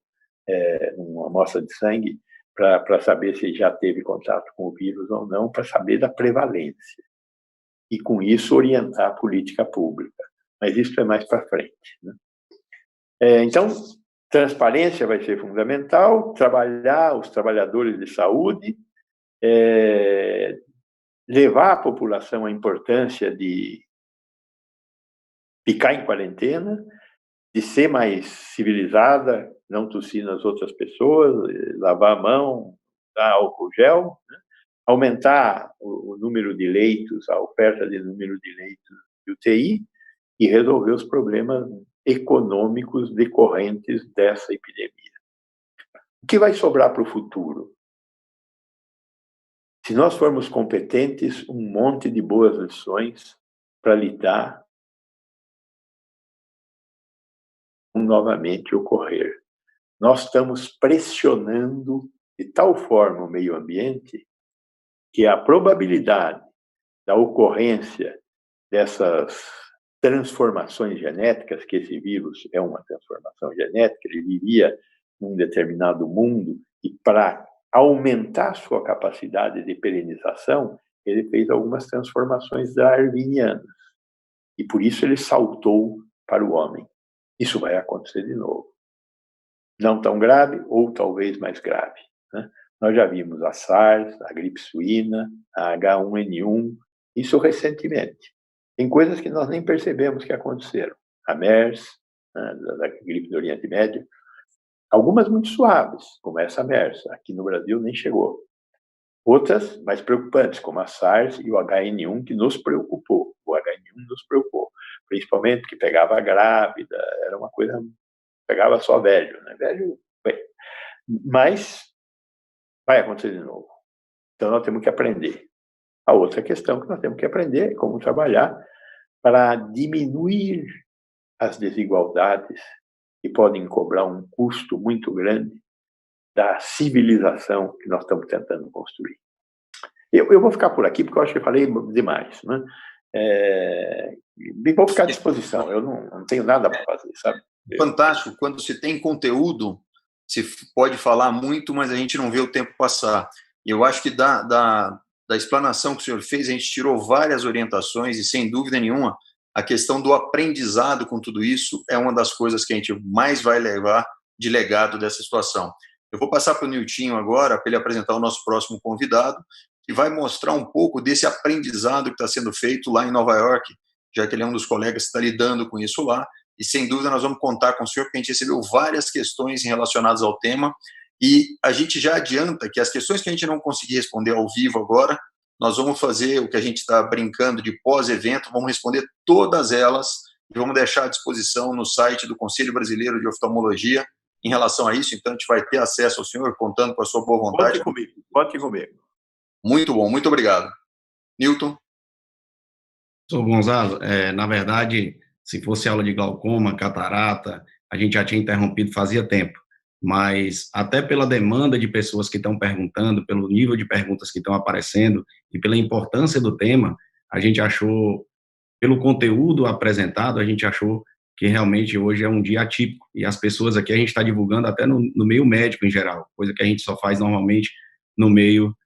uma amostra de sangue, para saber se já teve contato com o vírus ou não, para saber da prevalência. E, com isso, orientar a política pública. Mas isso é mais para frente, né? Então, transparência vai ser fundamental, trabalhar os trabalhadores de saúde, levar à população a importância de ficar em quarentena, de ser mais civilizada, não tossir nas outras pessoas, lavar a mão, dar álcool gel, né? Aumentar o número de leitos, a oferta de número de leitos de UTI e resolver os problemas econômicos decorrentes dessa epidemia. O que vai sobrar para o futuro? Se nós formos competentes, um monte de boas lições para lidar com novamente ocorrer. Nós estamos pressionando de tal forma o meio ambiente que a probabilidade da ocorrência dessas transformações genéticas, que esse vírus é uma transformação genética, ele vivia num determinado mundo e para aumentar sua capacidade de perenização, ele fez algumas transformações darwinianas. E por isso ele saltou para o homem. Isso vai acontecer de novo. Não tão grave, ou talvez mais grave, né? Nós já vimos a SARS, a gripe suína, a H1N1, isso recentemente. Tem coisas que nós nem percebemos que aconteceram. A MERS, né, da gripe do Oriente Médio, algumas muito suaves, como essa MERS, aqui no Brasil nem chegou. Outras mais preocupantes, como a SARS e o HN1, que nos preocupou. O HN1 nos preocupou, principalmente porque pegava grávida, era uma coisa, pegava só velho, né? Velho, bem. Mas vai acontecer de novo. Então nós temos que aprender. A outra questão que nós temos que aprender é como trabalhar para diminuir as desigualdades que podem cobrar um custo muito grande da civilização que nós estamos tentando construir. Eu vou ficar por aqui, porque eu acho que eu falei demais, né? Vou ficar à disposição, eu não tenho nada para fazer, sabe? Fantástico, quando se tem conteúdo, se pode falar muito, mas a gente não vê o tempo passar. E eu acho que da explanação que o senhor fez, a gente tirou várias orientações e, sem dúvida nenhuma, a questão do aprendizado com tudo isso é uma das coisas que a gente mais vai levar de legado dessa situação. Eu vou passar para o Niltinho agora, para ele apresentar o nosso próximo convidado, que vai mostrar um pouco desse aprendizado que está sendo feito lá em Nova York, já que ele é um dos colegas que está lidando com isso lá, e sem dúvida nós vamos contar com o senhor, porque a gente recebeu várias questões relacionadas ao tema, e a gente já adianta que as questões que a gente não conseguir responder ao vivo agora, nós vamos fazer o que a gente está brincando de pós-evento, vamos responder todas elas, e vamos deixar à disposição no site do Conselho Brasileiro de Oftalmologia em relação a isso, então a gente vai ter acesso ao senhor, contando com a sua boa vontade. Conte comigo. Muito bom, muito obrigado. Newton? Sou Gonzalo, na verdade, se fosse aula de glaucoma, catarata, a gente já tinha interrompido fazia tempo, mas até pela demanda de pessoas que estão perguntando, pelo nível de perguntas que estão aparecendo e pela importância do tema, a gente achou, pelo conteúdo apresentado, a gente achou que realmente hoje é um dia atípico, e as pessoas aqui a gente está divulgando até no meio médico em geral, coisa que a gente só faz normalmente no meio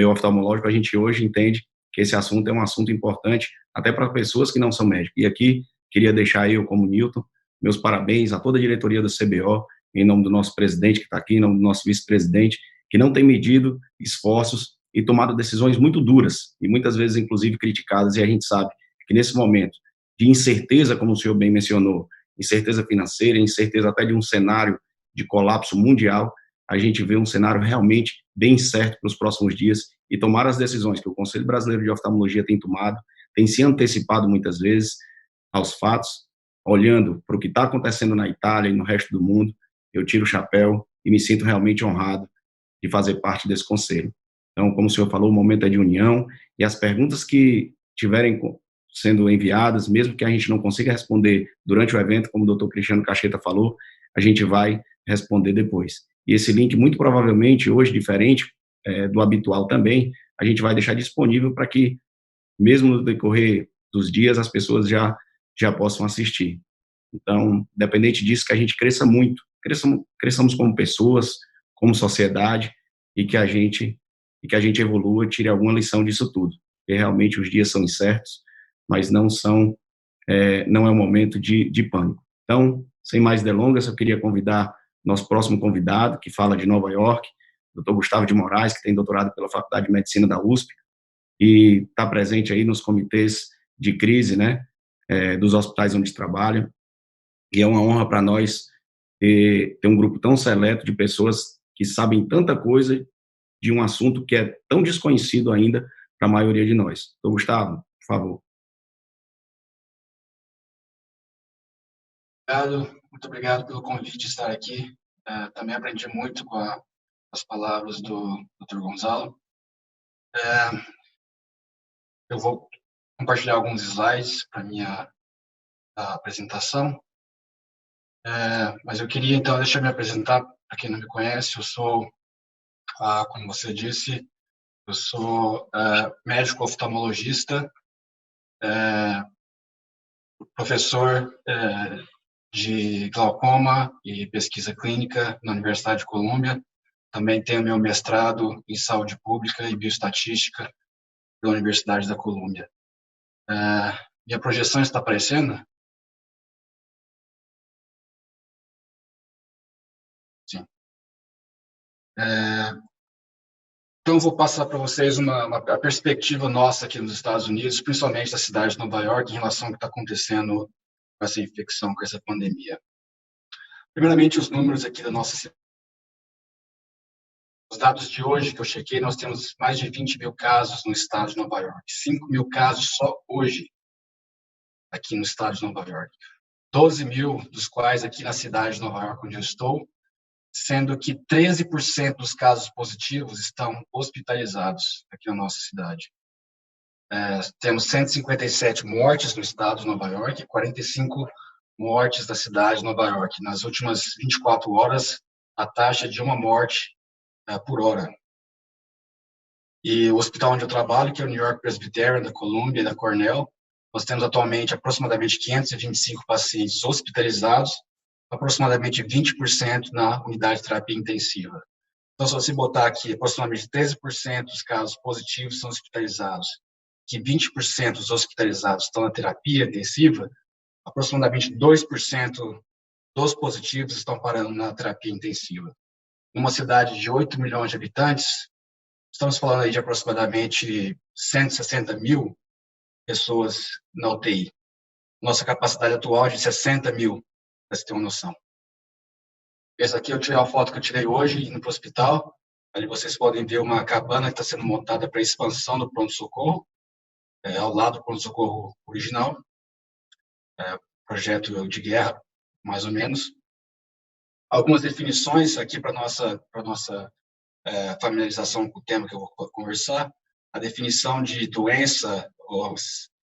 oftalmológico. A gente hoje entende que esse assunto é um assunto importante até para pessoas que não são médicos. E aqui, queria deixar eu, como Newton, meus parabéns a toda a diretoria do CBO, em nome do nosso presidente que está aqui, em nome do nosso vice-presidente, que não tem medido esforços e tomado decisões muito duras, e muitas vezes, inclusive, criticadas, e a gente sabe que nesse momento de incerteza, como o senhor bem mencionou, incerteza financeira, incerteza até de um cenário de colapso mundial, a gente vê um cenário realmente bem certo para os próximos dias e tomar as decisões que o Conselho Brasileiro de Oftalmologia tem tomado, tem se antecipado muitas vezes aos fatos, olhando para o que está acontecendo na Itália e no resto do mundo. Eu tiro o chapéu e me sinto realmente honrado de fazer parte desse conselho. Então, como o senhor falou, o momento é de união, e as perguntas que tiverem sendo enviadas, mesmo que a gente não consiga responder durante o evento, como o doutor Cristiano Cacheta falou, a gente vai responder depois. E esse link, muito provavelmente, hoje, diferente do habitual também, a gente vai deixar disponível para que, mesmo no decorrer dos dias, as pessoas já possam assistir. Então, independente disso, que a gente cresça muito, cresçamos como pessoas, como sociedade, e que a gente evolua, tire alguma lição disso tudo. Porque realmente os dias são incertos, mas não é um momento de pânico. Então, sem mais delongas, eu queria convidar nosso próximo convidado, que fala de Nova York, Dr. Gustavo de Moraes, que tem doutorado pela Faculdade de Medicina da USP, e está presente aí nos comitês de crise, né, dos hospitais onde trabalham, e é uma honra para nós ter um grupo tão seleto de pessoas que sabem tanta coisa de um assunto que é tão desconhecido ainda para a maioria de nós. Então, Gustavo, por favor. Muito obrigado pelo convite de estar aqui. Também aprendi muito com as palavras do Dr. Gonzalo. Eu vou compartilhar alguns slides para minha apresentação. Mas eu queria, então, deixa eu me apresentar. Para quem não me conhece, eu sou, como você disse, eu sou médico oftalmologista, professor de glaucoma e pesquisa clínica na Universidade de Colômbia. Também tenho meu mestrado em saúde pública e bioestatística pela Universidade da Colômbia. Minha projeção está aparecendo? Sim. Então, eu vou passar para vocês a perspectiva nossa aqui nos Estados Unidos, principalmente da cidade de Nova York, em relação ao que está acontecendo com essa infecção, com essa pandemia. Primeiramente, os números aqui da nossa cidade. Os dados de hoje que eu chequei, nós temos mais de 20 mil casos no estado de Nova York. 5 mil casos só hoje, aqui no estado de Nova York. 12 mil dos quais aqui na cidade de Nova York, onde eu estou, sendo que 13% dos casos positivos estão hospitalizados aqui na nossa cidade. Temos 157 mortes no estado de Nova York e 45 mortes da cidade de Nova York. Nas últimas 24 horas, a taxa de uma morte por hora. E o hospital onde eu trabalho, que é o New York Presbyterian, da Columbia e da Cornell, nós temos atualmente aproximadamente 525 pacientes hospitalizados, aproximadamente 20% na unidade de terapia intensiva. Então, se você botar aqui, aproximadamente 13% dos casos positivos são hospitalizados, que 20% dos hospitalizados estão na terapia intensiva, aproximadamente 2% dos positivos estão parando na terapia intensiva. Numa cidade de 8 milhões de habitantes, estamos falando aí de aproximadamente 160 mil pessoas na UTI. Nossa capacidade atual é de 60 mil, para você ter uma noção. Essa aqui eu tirei uma foto que eu tirei hoje, indo para o hospital. Ali vocês podem ver uma cabana que está sendo montada para a expansão do pronto-socorro, ao lado do pronto-socorro original. Projeto de guerra, mais ou menos. Algumas definições aqui para nossa familiarização com o tema que eu vou conversar. A definição de doença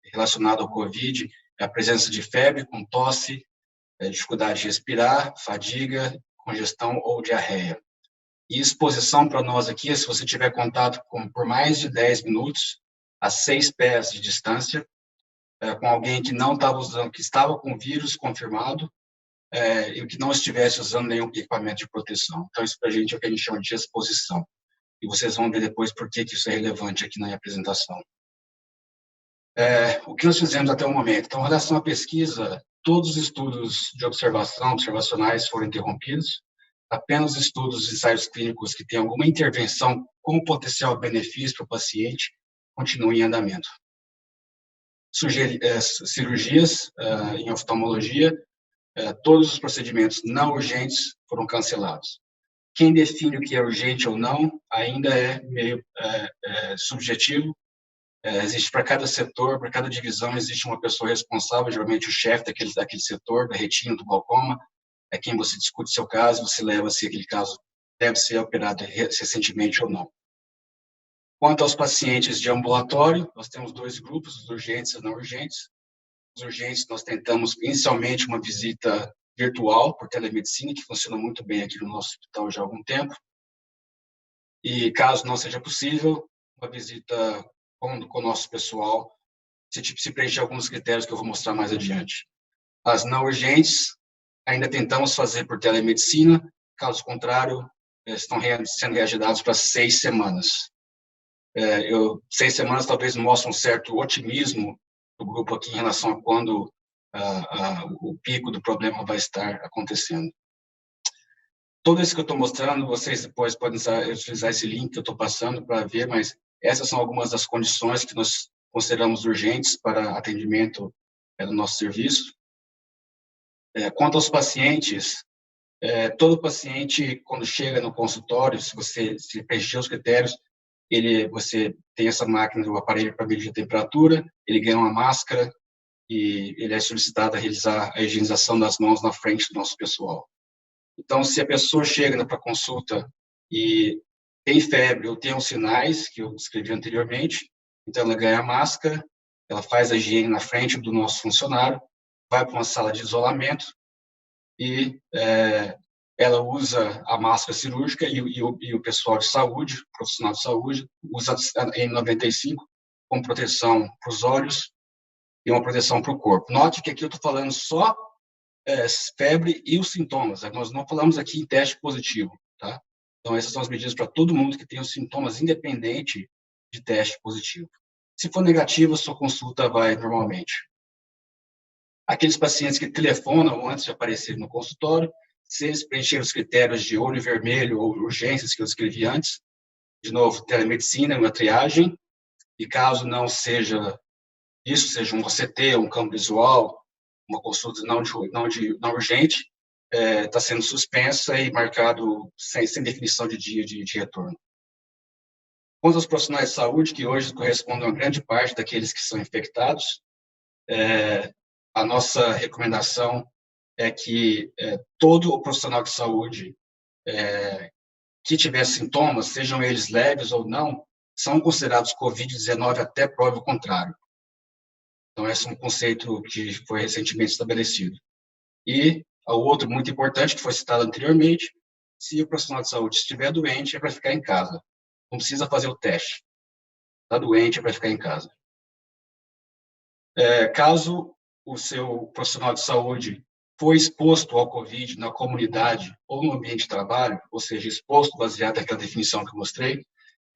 relacionada ao COVID é a presença de febre com tosse, dificuldade de respirar, fadiga, congestão ou diarreia. E exposição para nós aqui, se você tiver contato por mais de 10 minutos, a 6 pés de distância, com alguém que não estava usando, que estava com vírus confirmado, e que não estivesse usando nenhum equipamento de proteção. Então, isso para a gente é o que a gente chama de exposição. E vocês vão ver depois por que isso é relevante aqui na minha apresentação. O que nós fizemos até o momento? Então, em relação à pesquisa, todos os estudos de observacionais foram interrompidos. Apenas estudos e ensaios clínicos que têm alguma intervenção com potencial benefício para o paciente continuam em andamento. Cirurgias em oftalmologia, todos os procedimentos não urgentes foram cancelados. Quem define o que é urgente ou não ainda é meio subjetivo. Existe para cada setor, para cada divisão, existe uma pessoa responsável, geralmente o chefe daquele setor, da retina, do glaucoma, é quem você discute seu caso, você leva se aquele caso deve ser operado recentemente ou não. Quanto aos pacientes de ambulatório, nós temos 2 grupos, os urgentes e os não urgentes. Os urgentes, nós tentamos inicialmente uma visita virtual por telemedicina, que funciona muito bem aqui no nosso hospital já há algum tempo. E caso não seja possível, uma visita com o nosso pessoal, se preencher alguns critérios que eu vou mostrar mais adiante. As não urgentes, ainda tentamos fazer por telemedicina, caso contrário, estão sendo reagendados para 6 semanas. 6 semanas talvez mostre um certo otimismo do grupo aqui em relação a quando o pico do problema vai estar acontecendo. Tudo isso que eu estou mostrando, vocês depois podem utilizar esse link que eu estou passando para ver, mas essas são algumas das condições que nós consideramos urgentes para atendimento do nosso serviço. Quanto aos pacientes, todo paciente, quando chega no consultório, se você preencher os critérios, você tem essa máquina, o aparelho para medir a temperatura, ele ganha uma máscara e ele é solicitado a realizar a higienização das mãos na frente do nosso pessoal. Então, se a pessoa chega para consulta e tem febre ou tem os sinais que eu descrevi anteriormente, então ela ganha a máscara, ela faz a higiene na frente do nosso funcionário, vai para uma sala de isolamento e ela usa a máscara cirúrgica e o pessoal de saúde, o profissional de saúde, usa a N95 como proteção para os olhos e uma proteção para o corpo. Note que aqui eu estou falando só febre e os sintomas. Nós não falamos aqui em teste positivo, tá? Então, essas são as medidas para todo mundo que tem os sintomas, independente de teste positivo. Se for negativo, a sua consulta vai normalmente. Aqueles pacientes que telefonam antes de aparecer no consultório, se eles preencherem os critérios de olho vermelho ou urgências que eu escrevi antes, de novo, telemedicina, uma triagem, e caso não seja isso, seja um OCT, um campo visual, uma consulta não urgente, está sendo suspensa e marcado sem definição de dia de retorno. Quanto aos profissionais de saúde, que hoje correspondem a grande parte daqueles que são infectados, a nossa recomendação é que todo o profissional de saúde que tiver sintomas, sejam eles leves ou não, são considerados Covid-19 até prova o contrário. Então, esse é um conceito que foi recentemente estabelecido. E o outro muito importante, que foi citado anteriormente, se o profissional de saúde estiver doente, é para ficar em casa. Não precisa fazer o teste. Está doente, é para ficar em casa. Caso o seu profissional de saúde for exposto ao Covid na comunidade ou no ambiente de trabalho, ou seja, exposto baseado naquela definição que eu mostrei,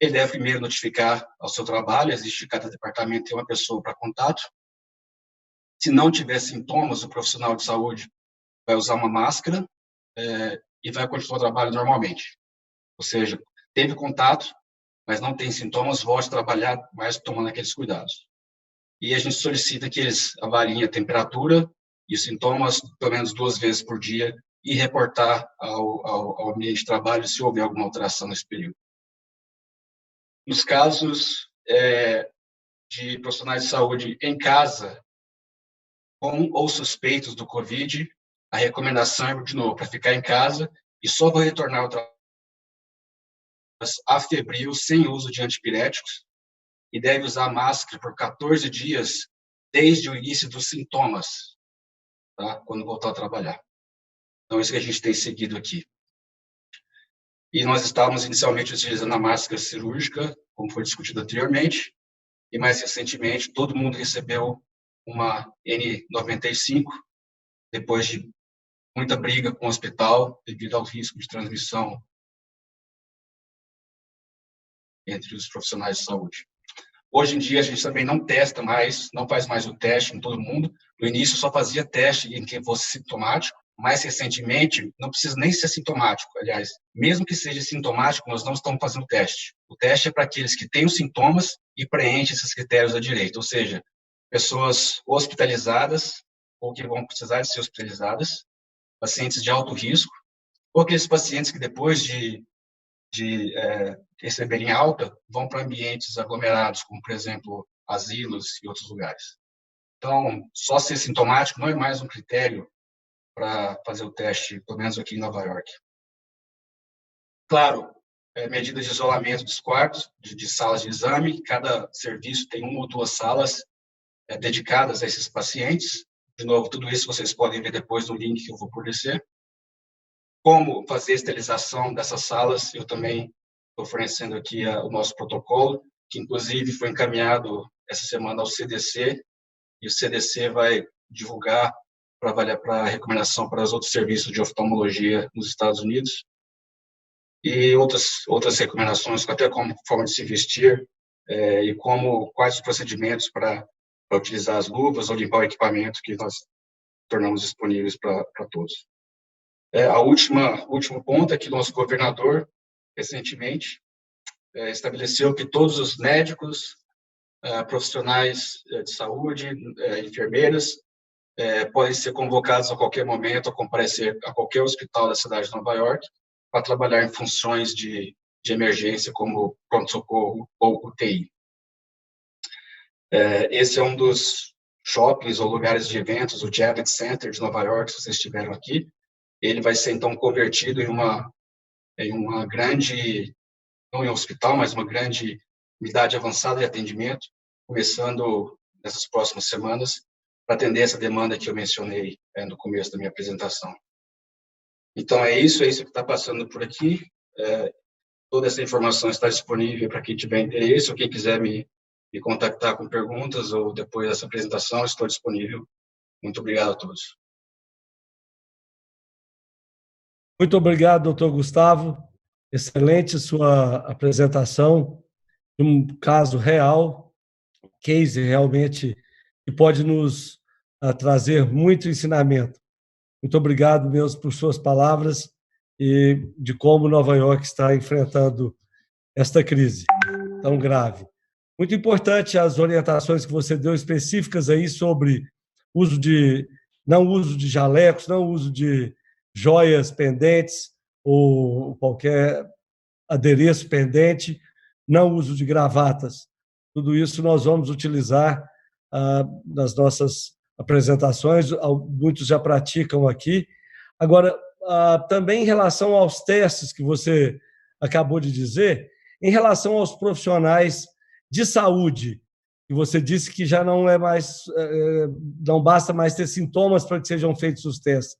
ele deve primeiro notificar ao seu trabalho, existe cada departamento tem uma pessoa para contato. Se não tiver sintomas, o profissional de saúde vai usar uma máscara e vai continuar o trabalho normalmente. Ou seja, teve contato, mas não tem sintomas, volte a trabalhar, mas tomando aqueles cuidados. E a gente solicita que eles avaliem a temperatura e os sintomas pelo menos 2 vezes por dia e reportar ao ambiente de trabalho se houver alguma alteração nesse período. Nos casos de profissionais de saúde em casa, com ou suspeitos do Covid, a recomendação é, de novo, para ficar em casa e só vai retornar ao trabalho afebril, sem uso de antipiréticos, e deve usar máscara por 14 dias desde o início dos sintomas, tá? Quando voltar a trabalhar. Então, isso que a gente tem seguido aqui. E nós estávamos inicialmente utilizando a máscara cirúrgica, como foi discutido anteriormente, e mais recentemente todo mundo recebeu uma N95, depois de muita briga com o hospital, devido ao risco de transmissão entre os profissionais de saúde. Hoje em dia, a gente também não testa mais, não faz mais o teste em todo mundo. No início, só fazia teste em quem fosse sintomático. Mais recentemente, não precisa nem ser sintomático. Aliás, mesmo que seja sintomático, nós não estamos fazendo teste. O teste é para aqueles que têm os sintomas e preenchem esses critérios da direita, ou seja, pessoas hospitalizadas ou que vão precisar de ser hospitalizadas, pacientes de alto risco, ou aqueles pacientes que depois de receberem alta, vão para ambientes aglomerados, como, por exemplo, asilos e outros lugares. Então, só ser sintomático não é mais um critério para fazer o teste, pelo menos aqui em Nova York. Claro, medidas de isolamento dos quartos, de salas de exame, cada serviço tem 1 ou 2 salas dedicadas a esses pacientes. De novo, tudo isso vocês podem ver depois no link que eu vou fornecer. Como fazer a esterilização dessas salas, eu também estou fornecendo aqui o nosso protocolo, que inclusive foi encaminhado essa semana ao CDC, e o CDC vai divulgar para recomendação para os outros serviços de oftalmologia nos Estados Unidos, e outras recomendações, até como forma de se vestir, e quais os procedimentos para utilizar as luvas ou limpar o equipamento que nós tornamos disponíveis para todos. último ponto é que nosso governador, recentemente, estabeleceu que todos os médicos, profissionais de saúde, enfermeiras, podem ser convocados a qualquer momento a comparecer a qualquer hospital da cidade de Nova York para trabalhar em funções de emergência, como pronto-socorro ou UTI. Esse é um dos shoppings ou lugares de eventos, o Javits Center de Nova York, se vocês estiveram aqui. Ele vai ser, então, convertido em uma grande, não em um hospital, mas uma grande unidade avançada de atendimento, começando nessas próximas semanas, para atender essa demanda que eu mencionei no começo da minha apresentação. Então, é isso que está passando por aqui. Toda essa informação está disponível para quem tiver interesse, ou quem quiser me contactar com perguntas, ou depois dessa apresentação, estou disponível. Muito obrigado a todos. Muito obrigado, doutor Gustavo. Excelente sua apresentação de um caso real, case realmente, que pode nos trazer muito ensinamento. Muito obrigado mesmo por suas palavras e de como Nova York está enfrentando esta crise tão grave. Muito importante as orientações que você deu específicas aí sobre não uso de jalecos, não uso de joias pendentes ou qualquer adereço pendente, não uso de gravatas. Tudo isso nós vamos utilizar nas nossas apresentações, muitos já praticam aqui. Agora, também em relação aos testes que você acabou de dizer, em relação aos profissionais de saúde, que você disse que já não não basta mais ter sintomas para que sejam feitos os testes.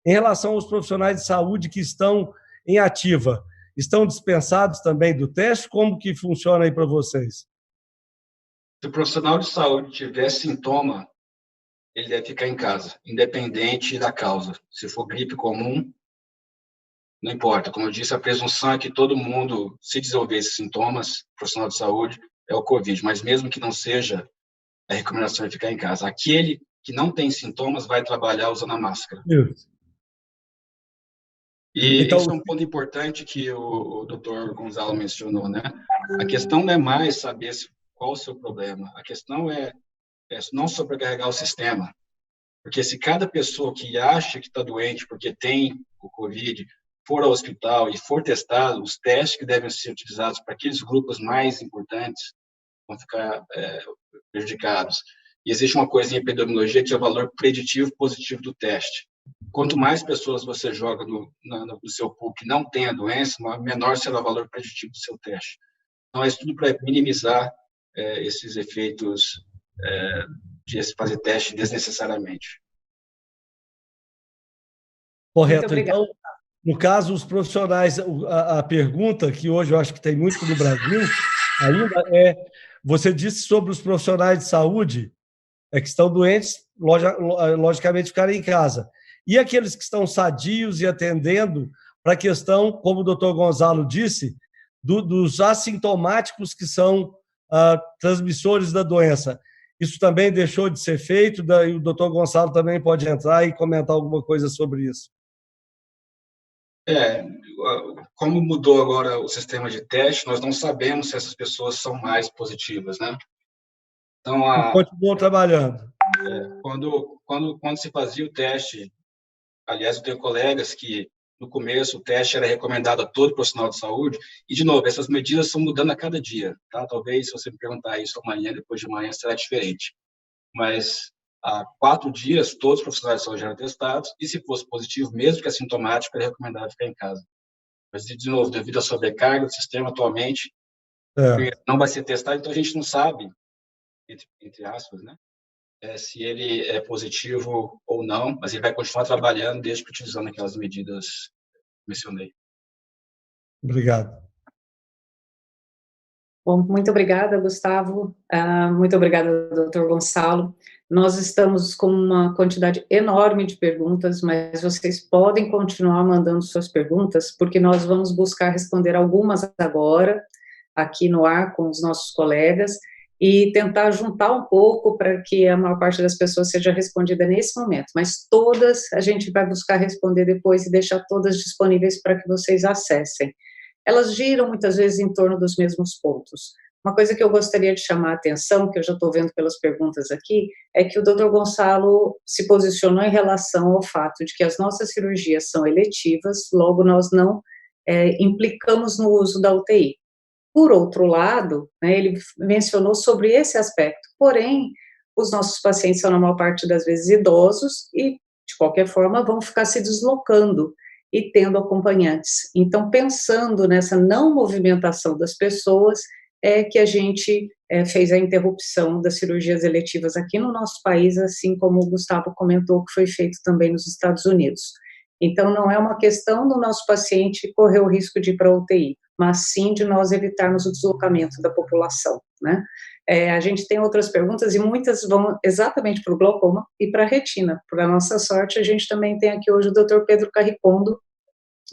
Em relação aos profissionais de saúde que estão em ativa, estão dispensados também do teste? Como que funciona aí para vocês? Se o profissional de saúde tiver sintoma, ele deve ficar em casa, independente da causa. Se for gripe comum, não importa. Como eu disse, a presunção é que todo mundo, se desenvolver esses sintomas, profissional de saúde, é o Covid. Mas mesmo que não seja, a recomendação é ficar em casa. Aquele que não tem sintomas vai trabalhar usando a máscara. Isso. E então, esse é um ponto importante que o Dr. Gonzalo mencionou, né? A questão não é mais saber qual o seu problema. A questão é não sobrecarregar o sistema. Porque se cada pessoa que acha que está doente porque tem o Covid for ao hospital e for testado, os testes que devem ser utilizados para aqueles grupos mais importantes vão ficar prejudicados. E existe uma coisa em epidemiologia que é o valor preditivo positivo do teste. Quanto mais pessoas você joga no seu pool que não tem a doença, menor será o valor preditivo do seu teste. Então, é isso tudo para minimizar esses efeitos de fazer teste desnecessariamente. Correto. Então, no caso, os profissionais, a pergunta que hoje eu acho que tem muito no Brasil ainda você disse sobre os profissionais de saúde que estão doentes, logicamente ficarem em casa. E aqueles que estão sadios e atendendo para a questão, como o doutor Gonzalo disse, dos assintomáticos que são transmissores da doença. Isso também deixou de ser feito, e o doutor Gonçalo também pode entrar e comentar alguma coisa sobre isso. Como mudou agora o sistema de teste, nós não sabemos se essas pessoas são mais positivas, né? Então, continuam trabalhando. Quando se fazia o teste, aliás, eu tenho colegas que, no começo, o teste era recomendado a todo profissional de saúde, e, de novo, essas medidas estão mudando a cada dia, tá? Talvez, se você me perguntar isso amanhã, depois de amanhã, será diferente. Mas, há 4 dias, todos os profissionais de saúde eram testados, e, se fosse positivo, mesmo que assintomático, era recomendado ficar em casa. Mas, de novo, devido à sobrecarga do sistema atualmente, não vai ser testado, então a gente não sabe, entre aspas, né? Se ele é positivo ou não, mas ele vai continuar trabalhando desde que utilizando aquelas medidas que mencionei. Obrigado. Bom, muito obrigada, Gustavo. Muito obrigada, doutor Gonçalo. Nós estamos com uma quantidade enorme de perguntas, mas vocês podem continuar mandando suas perguntas, porque nós vamos buscar responder algumas agora, aqui no ar, com os nossos colegas, e tentar juntar um pouco para que a maior parte das pessoas seja respondida nesse momento, mas todas a gente vai buscar responder depois e deixar todas disponíveis para que vocês acessem. Elas giram muitas vezes em torno dos mesmos pontos. Uma coisa que eu gostaria de chamar a atenção, que eu já estou vendo pelas perguntas aqui, é que o Dr. Gonçalo se posicionou em relação ao fato de que as nossas cirurgias são eletivas, logo nós não implicamos no uso da UTI. Por outro lado, né, ele mencionou sobre esse aspecto, porém, os nossos pacientes são, na maior parte das vezes, idosos e, de qualquer forma, vão ficar se deslocando e tendo acompanhantes. Então, pensando nessa não movimentação das pessoas, é que a gente fez a interrupção das cirurgias eletivas aqui no nosso país, assim como o Gustavo comentou que foi feito também nos Estados Unidos. Então, não é uma questão do nosso paciente correr o risco de ir para a UTI, mas sim de nós evitarmos o deslocamento da população, né? A gente tem outras perguntas e muitas vão exatamente para o glaucoma e para a retina. Por nossa sorte, a gente também tem aqui hoje o Dr. Pedro Carricondo,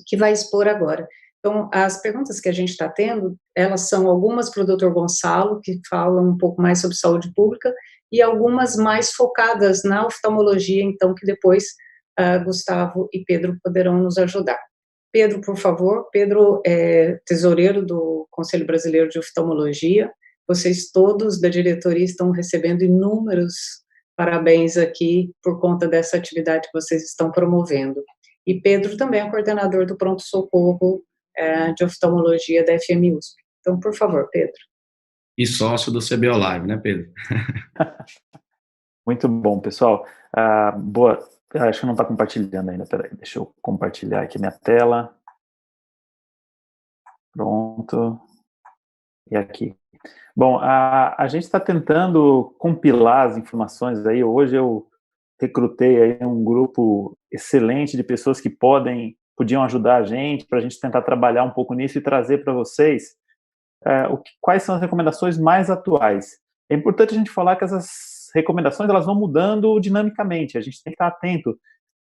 que vai expor agora. Então, as perguntas que a gente está tendo, elas são algumas para o Dr. Gonçalo, que falam um pouco mais sobre saúde pública, e algumas mais focadas na oftalmologia, então, que depois Gustavo e Pedro poderão nos ajudar. Pedro, por favor. Pedro é tesoureiro do Conselho Brasileiro de Oftalmologia. Vocês todos da diretoria estão recebendo inúmeros parabéns aqui por conta dessa atividade que vocês estão promovendo. E Pedro também é coordenador do pronto-socorro de oftalmologia da FMUSP. Então, por favor, Pedro. E sócio do CBO Live, né, Pedro? Muito bom, pessoal. Boa. Acho que não está compartilhando ainda. Peraí, deixa eu compartilhar aqui minha tela. Pronto. E aqui. Bom, a gente está tentando compilar as informações aí. Hoje eu recrutei aí um grupo excelente de pessoas que podiam ajudar a gente, para a gente tentar trabalhar um pouco nisso e trazer para vocês quais são as recomendações mais atuais. É importante a gente falar que essas recomendações elas vão mudando dinamicamente, a gente tem que estar atento.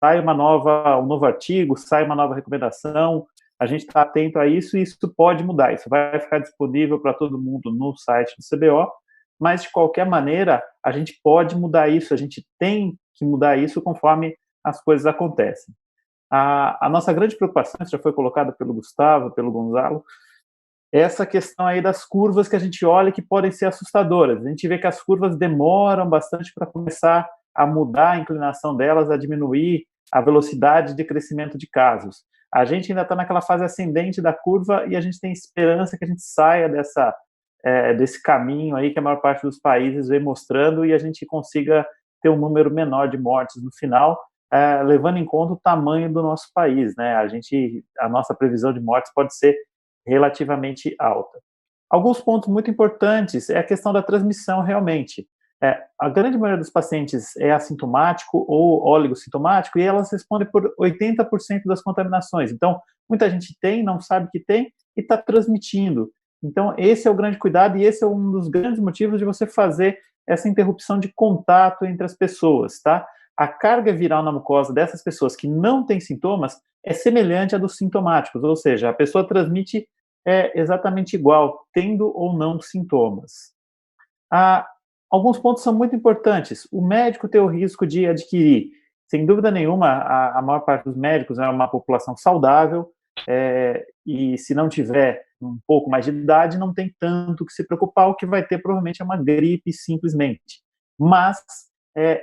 Sai um novo artigo, sai uma nova recomendação, a gente está atento a isso e isso pode mudar. Isso vai ficar disponível para todo mundo no site do CBO, mas, de qualquer maneira, a gente pode mudar isso, a gente tem que mudar isso conforme as coisas acontecem. A nossa grande preocupação, isso já foi colocada pelo Gustavo, pelo Gonzalo, é essa questão aí das curvas que a gente olha que podem ser assustadoras. A gente vê que as curvas demoram bastante para começar a mudar a inclinação delas, a diminuir a velocidade de crescimento de casos. A gente ainda está naquela fase ascendente da curva e a gente tem esperança que a gente saia desse caminho aí que a maior parte dos países vem mostrando e a gente consiga ter um número menor de mortes no final, levando em conta o tamanho do nosso país, né? A nossa previsão de mortes pode ser relativamente alta. Alguns pontos muito importantes é a questão da transmissão, realmente. A grande maioria dos pacientes é assintomático ou oligossintomático e elas respondem por 80% das contaminações. Então, muita gente não sabe que tem e está transmitindo. Então, esse é o grande cuidado e esse é um dos grandes motivos de você fazer essa interrupção de contato entre as pessoas, tá? A carga viral na mucosa dessas pessoas que não têm sintomas é semelhante à dos sintomáticos, ou seja, a pessoa transmite exatamente igual, tendo ou não sintomas. Alguns pontos são muito importantes. O médico tem o risco de adquirir, sem dúvida nenhuma, a maior parte dos médicos é uma população saudável, e se não tiver um pouco mais de idade, não tem tanto que se preocupar, o que vai ter provavelmente é uma gripe simplesmente. Mas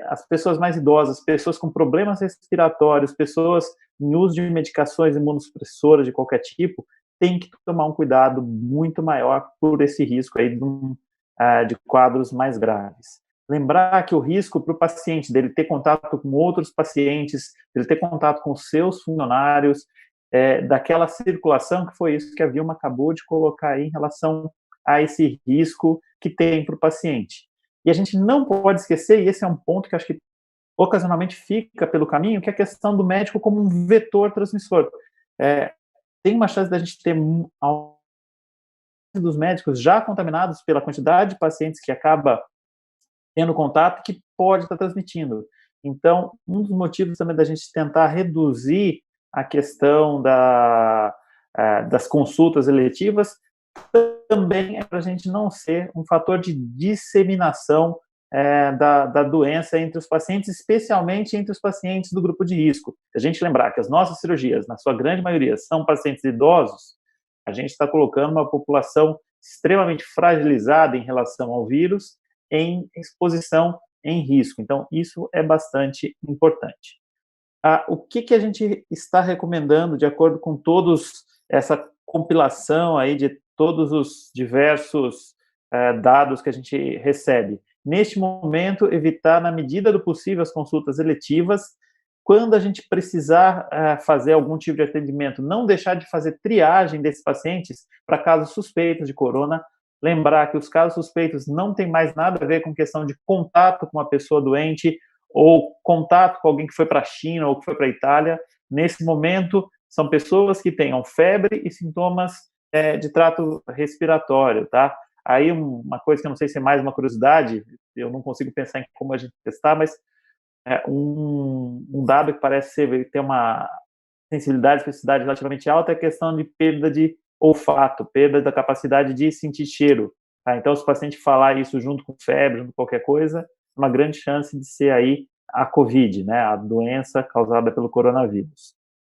as pessoas mais idosas, pessoas com problemas respiratórios, pessoas em uso de medicações imunossupressoras de qualquer tipo, têm que tomar um cuidado muito maior por esse risco aí de quadros mais graves. Lembrar que o risco para o paciente dele ter contato com outros pacientes, dele ter contato com seus funcionários, daquela circulação, que foi isso que a Vilma acabou de colocar aí em relação a esse risco que tem para o paciente. E a gente não pode esquecer, e esse é um ponto que acho que ocasionalmente fica pelo caminho, que é a questão do médico como um vetor transmissor. Tem uma chance da gente ter dos médicos já contaminados pela quantidade de pacientes que acaba tendo contato que pode estar transmitindo. Então, um dos motivos também da gente tentar reduzir a questão das consultas eletivas também é para a gente não ser um fator de disseminação da doença entre os pacientes, especialmente entre os pacientes do grupo de risco. Se a gente lembrar que as nossas cirurgias, na sua grande maioria, são pacientes idosos, a gente está colocando uma população extremamente fragilizada em relação ao vírus, em exposição em risco. Então, isso é bastante importante. O que a gente está recomendando, de acordo com todos essa compilação aí de todos os diversos dados que a gente recebe? Neste momento, evitar, na medida do possível, as consultas eletivas. Quando a gente precisar fazer algum tipo de atendimento, não deixar de fazer triagem desses pacientes para casos suspeitos de corona. Lembrar que os casos suspeitos não tem mais nada a ver com questão de contato com uma pessoa doente ou contato com alguém que foi para a China ou que foi para a Itália. Nesse momento, são pessoas que tenham febre e sintomas de trato respiratório, tá? Aí uma coisa que eu não sei se é mais uma curiosidade, eu não consigo pensar em como a gente testar, mas um dado que parece ter uma sensibilidade, especificidade relativamente alta é a questão de perda de olfato, perda da capacidade de sentir cheiro. Tá? Então, se o paciente falar isso junto com febre, junto com qualquer coisa, uma grande chance de ser aí a COVID, né, a doença causada pelo coronavírus.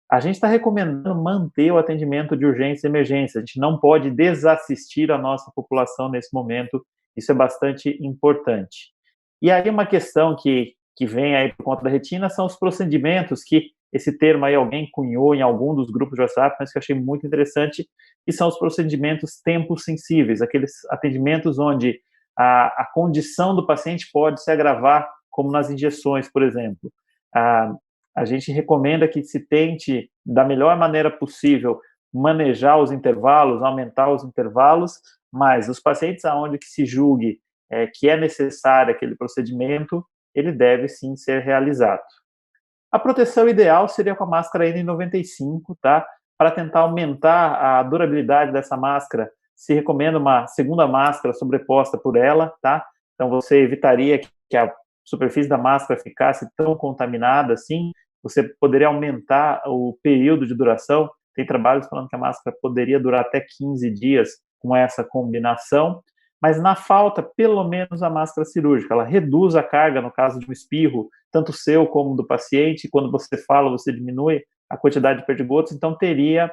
A gente está recomendando manter o atendimento de urgência e emergência. A gente não pode desassistir a nossa população nesse momento. Isso é bastante importante. E aí uma questão que vem aí por conta da retina são os procedimentos, que esse termo aí alguém cunhou em algum dos grupos de WhatsApp, mas que eu achei muito interessante, que são os procedimentos tempo-sensíveis, aqueles atendimentos onde a condição do paciente pode se agravar, como nas injeções, por exemplo. A gente recomenda que se tente, da melhor maneira possível, manejar os intervalos, aumentar os intervalos, mas os pacientes aonde que se julgue que é necessário aquele procedimento, ele deve sim ser realizado. A proteção ideal seria com a máscara N95, tá? Para tentar aumentar a durabilidade dessa máscara, se recomenda uma segunda máscara sobreposta por ela, tá? Então você evitaria que a superfície da máscara ficasse tão contaminada assim, você poderia aumentar o período de duração. Tem trabalhos falando que a máscara poderia durar até 15 dias com essa combinação, mas na falta, pelo menos a máscara cirúrgica, ela reduz a carga no caso de um espirro, tanto seu como do paciente. Quando você fala, você diminui a quantidade de perdigotos, então teria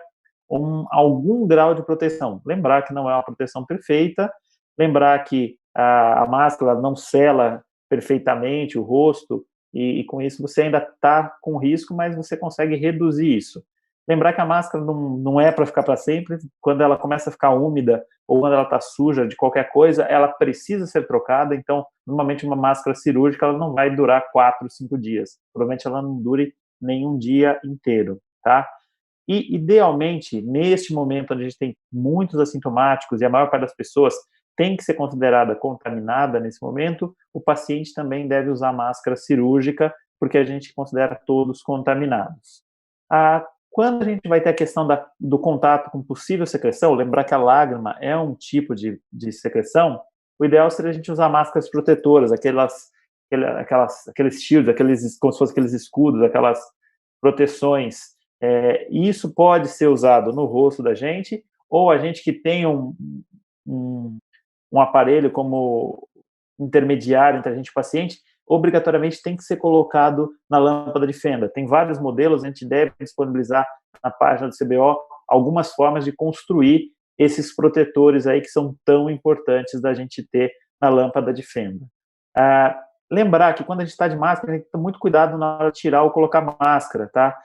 algum grau de proteção. Lembrar que não é uma proteção perfeita, lembrar que a máscara não sela perfeitamente o rosto, e com isso você ainda está com risco, mas você consegue reduzir isso. Lembrar que a máscara não é para ficar para sempre. Quando ela começa a ficar úmida ou quando ela está suja de qualquer coisa, ela precisa ser trocada. Então, normalmente uma máscara cirúrgica ela não vai durar 4, 5 dias. Provavelmente ela não dure nenhum dia inteiro, tá? E, idealmente, neste momento onde a gente tem muitos assintomáticos e a maior parte das pessoas tem que ser considerada contaminada nesse momento, o paciente também deve usar máscara cirúrgica, porque a gente considera todos contaminados. Quando a gente vai ter a questão do contato com possível secreção, lembrar que a lágrima é um tipo de secreção, o ideal seria a gente usar máscaras protetoras, aqueles shields, como se fossem aqueles escudos, aquelas proteções. Isso pode ser usado no rosto da gente, ou a gente que tem um aparelho como intermediário entre a gente e o paciente, obrigatoriamente tem que ser colocado na lâmpada de fenda. Tem vários modelos, a gente deve disponibilizar na página do CBO algumas formas de construir esses protetores aí que são tão importantes da gente ter na lâmpada de fenda. Lembrar que quando a gente está de máscara, a gente tem que ter muito cuidado na hora de tirar ou colocar máscara, tá?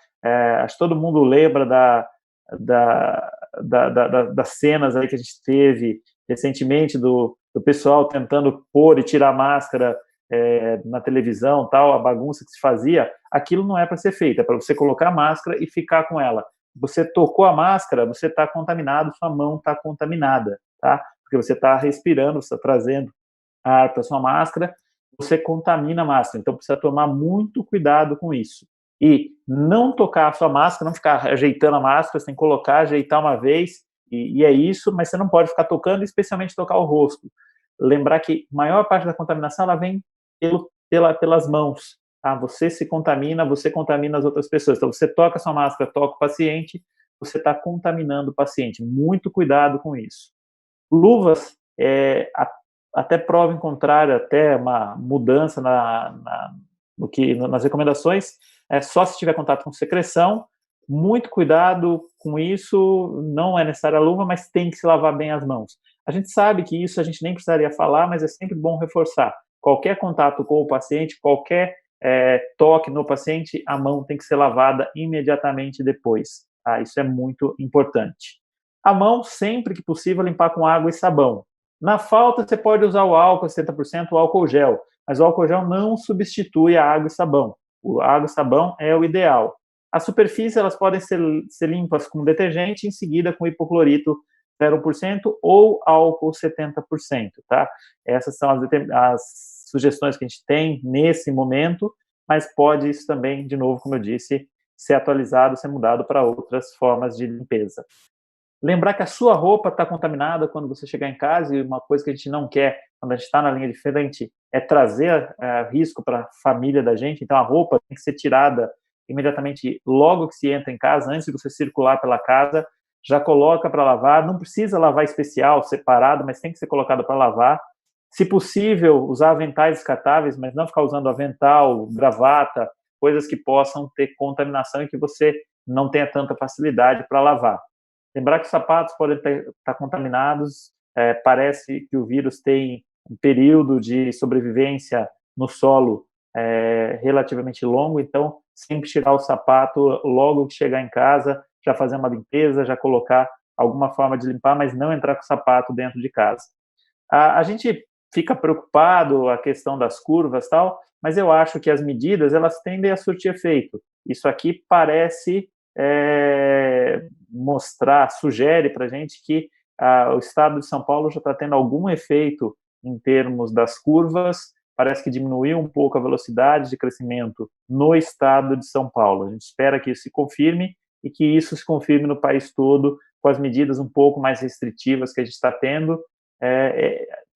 Acho que todo mundo lembra das cenas aí que a gente teve recentemente do pessoal tentando pôr e tirar máscara na televisão, tal, a bagunça que se fazia. Aquilo não é para ser feito, é para você colocar a máscara e ficar com ela. Você tocou a máscara, você está contaminado, sua mão está contaminada, tá? Porque você está respirando, você está trazendo ar para sua máscara, você contamina a máscara. Então precisa tomar muito cuidado com isso. E não tocar a sua máscara, não ficar ajeitando a máscara, você tem que colocar, ajeitar uma vez, e é isso, mas você não pode ficar tocando, especialmente tocar o rosto. Lembrar que a maior parte da contaminação ela vem pelas mãos. Tá? Você se contamina, você contamina as outras pessoas. Então, você toca a sua máscara, toca o paciente, você está contaminando o paciente. Muito cuidado com isso. Luvas, até prova em contrário, até uma mudança nas recomendações, só se tiver contato com secreção. Muito cuidado com isso, não é necessária a luva, mas tem que se lavar bem as mãos. A gente sabe que isso a gente nem precisaria falar, mas é sempre bom reforçar. Qualquer contato com o paciente, qualquer toque no paciente, a mão tem que ser lavada imediatamente depois. Tá? Isso é muito importante. A mão, sempre que possível, limpar com água e sabão. Na falta, você pode usar o álcool 70%, o álcool gel, mas o álcool gel não substitui a água e sabão. O água e sabão é o ideal. As superfícies, elas podem ser limpas com detergente, em seguida com hipoclorito 0% ou álcool 70%, tá? Essas são as sugestões que a gente tem nesse momento, mas pode isso também, de novo, como eu disse, ser atualizado, ser mudado para outras formas de limpeza. Lembrar que a sua roupa está contaminada quando você chegar em casa, e uma coisa que a gente não quer quando a gente está na linha de frente é trazer risco para a família da gente. Então a roupa tem que ser tirada imediatamente logo que se entra em casa, antes de você circular pela casa, já coloca para lavar. Não precisa lavar especial, separado, mas tem que ser colocado para lavar. Se possível, usar aventais descartáveis, mas não ficar usando avental, gravata, coisas que possam ter contaminação e que você não tenha tanta facilidade para lavar. Lembrar que os sapatos podem estar contaminados, parece que o vírus tem um período de sobrevivência no solo relativamente longo, então sempre tirar o sapato logo que chegar em casa, já fazer uma limpeza, já colocar alguma forma de limpar, mas não entrar com o sapato dentro de casa. A gente fica preocupado a questão das curvas e tal, mas eu acho que as medidas, elas tendem a surtir efeito. Isso aqui parece sugere para a gente que o estado de São Paulo já está tendo algum efeito em termos das curvas, parece que diminuiu um pouco a velocidade de crescimento no estado de São Paulo. A gente espera que isso se confirme e que isso se confirme no país todo, com as medidas um pouco mais restritivas que a gente está tendo,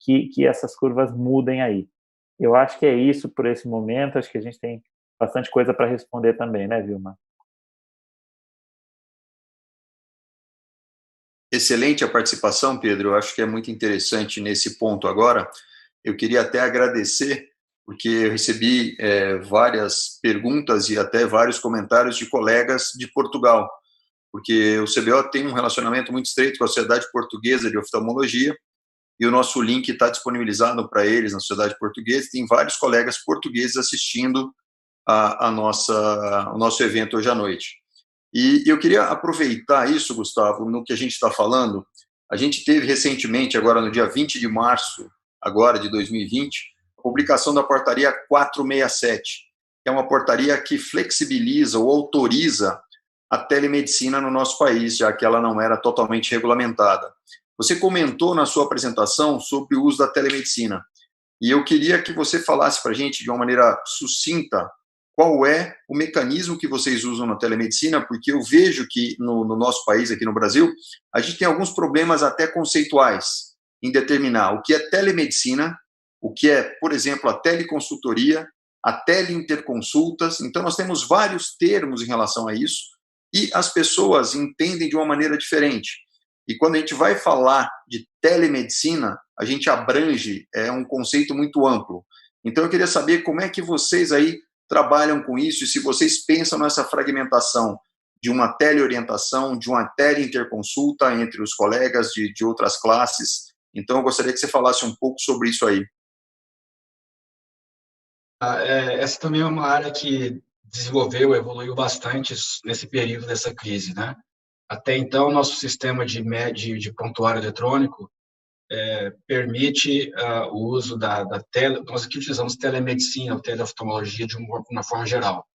que essas curvas mudem aí. Eu acho que é isso por esse momento, acho que a gente tem bastante coisa para responder também, né, Vilma? Excelente a participação, Pedro. Eu acho que é muito interessante nesse ponto agora. Eu queria até agradecer, porque eu recebi várias perguntas e até vários comentários de colegas de Portugal, porque o CBO tem um relacionamento muito estreito com a Sociedade Portuguesa de Oftalmologia, e o nosso link está disponibilizado para eles na Sociedade Portuguesa. Tem vários colegas portugueses assistindo o nosso evento hoje à noite. E eu queria aproveitar isso, Gustavo, no que a gente está falando. A gente teve recentemente, agora no dia 20 de março, agora de 2020, a publicação da portaria 467, que é uma portaria que flexibiliza ou autoriza a telemedicina no nosso país, já que ela não era totalmente regulamentada. Você comentou na sua apresentação sobre o uso da telemedicina, e eu queria que você falasse para a gente de uma maneira sucinta qual é o mecanismo que vocês usam na telemedicina, porque eu vejo que no nosso país, aqui no Brasil, a gente tem alguns problemas até conceituais em determinar o que é telemedicina, o que é, por exemplo, a teleconsultoria, a teleinterconsultas. Então, nós temos vários termos em relação a isso e as pessoas entendem de uma maneira diferente. E quando a gente vai falar de telemedicina, a gente abrange um conceito muito amplo. Então, eu queria saber como é que vocês aí trabalham com isso e se vocês pensam nessa fragmentação de uma teleorientação, de uma teleinterconsulta entre os colegas de outras classes. Então, eu gostaria que você falasse um pouco sobre isso aí. Essa também é uma área que evoluiu bastante nesse período dessa crise, né? Até então, nosso sistema de prontuário eletrônico permite o uso da tele. Nós aqui utilizamos telemedicina ou teleoftalmologia de uma forma geral,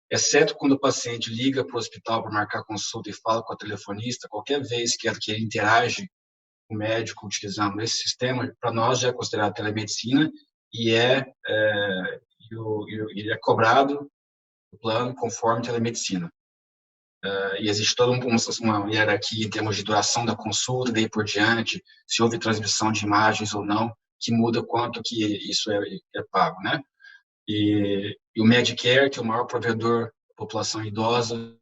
exceto quando o paciente liga para o hospital para marcar consulta e fala com a telefonista, qualquer vez que ele interage com o médico utilizando esse sistema, para nós já é considerado telemedicina e é cobrado o plano conforme telemedicina. E existe toda uma hierarquia em termos de duração da consulta, daí por diante, se houve transmissão de imagens ou não, que muda quanto que isso é pago, né? E o Medicare, que é o maior provedor da população idosa,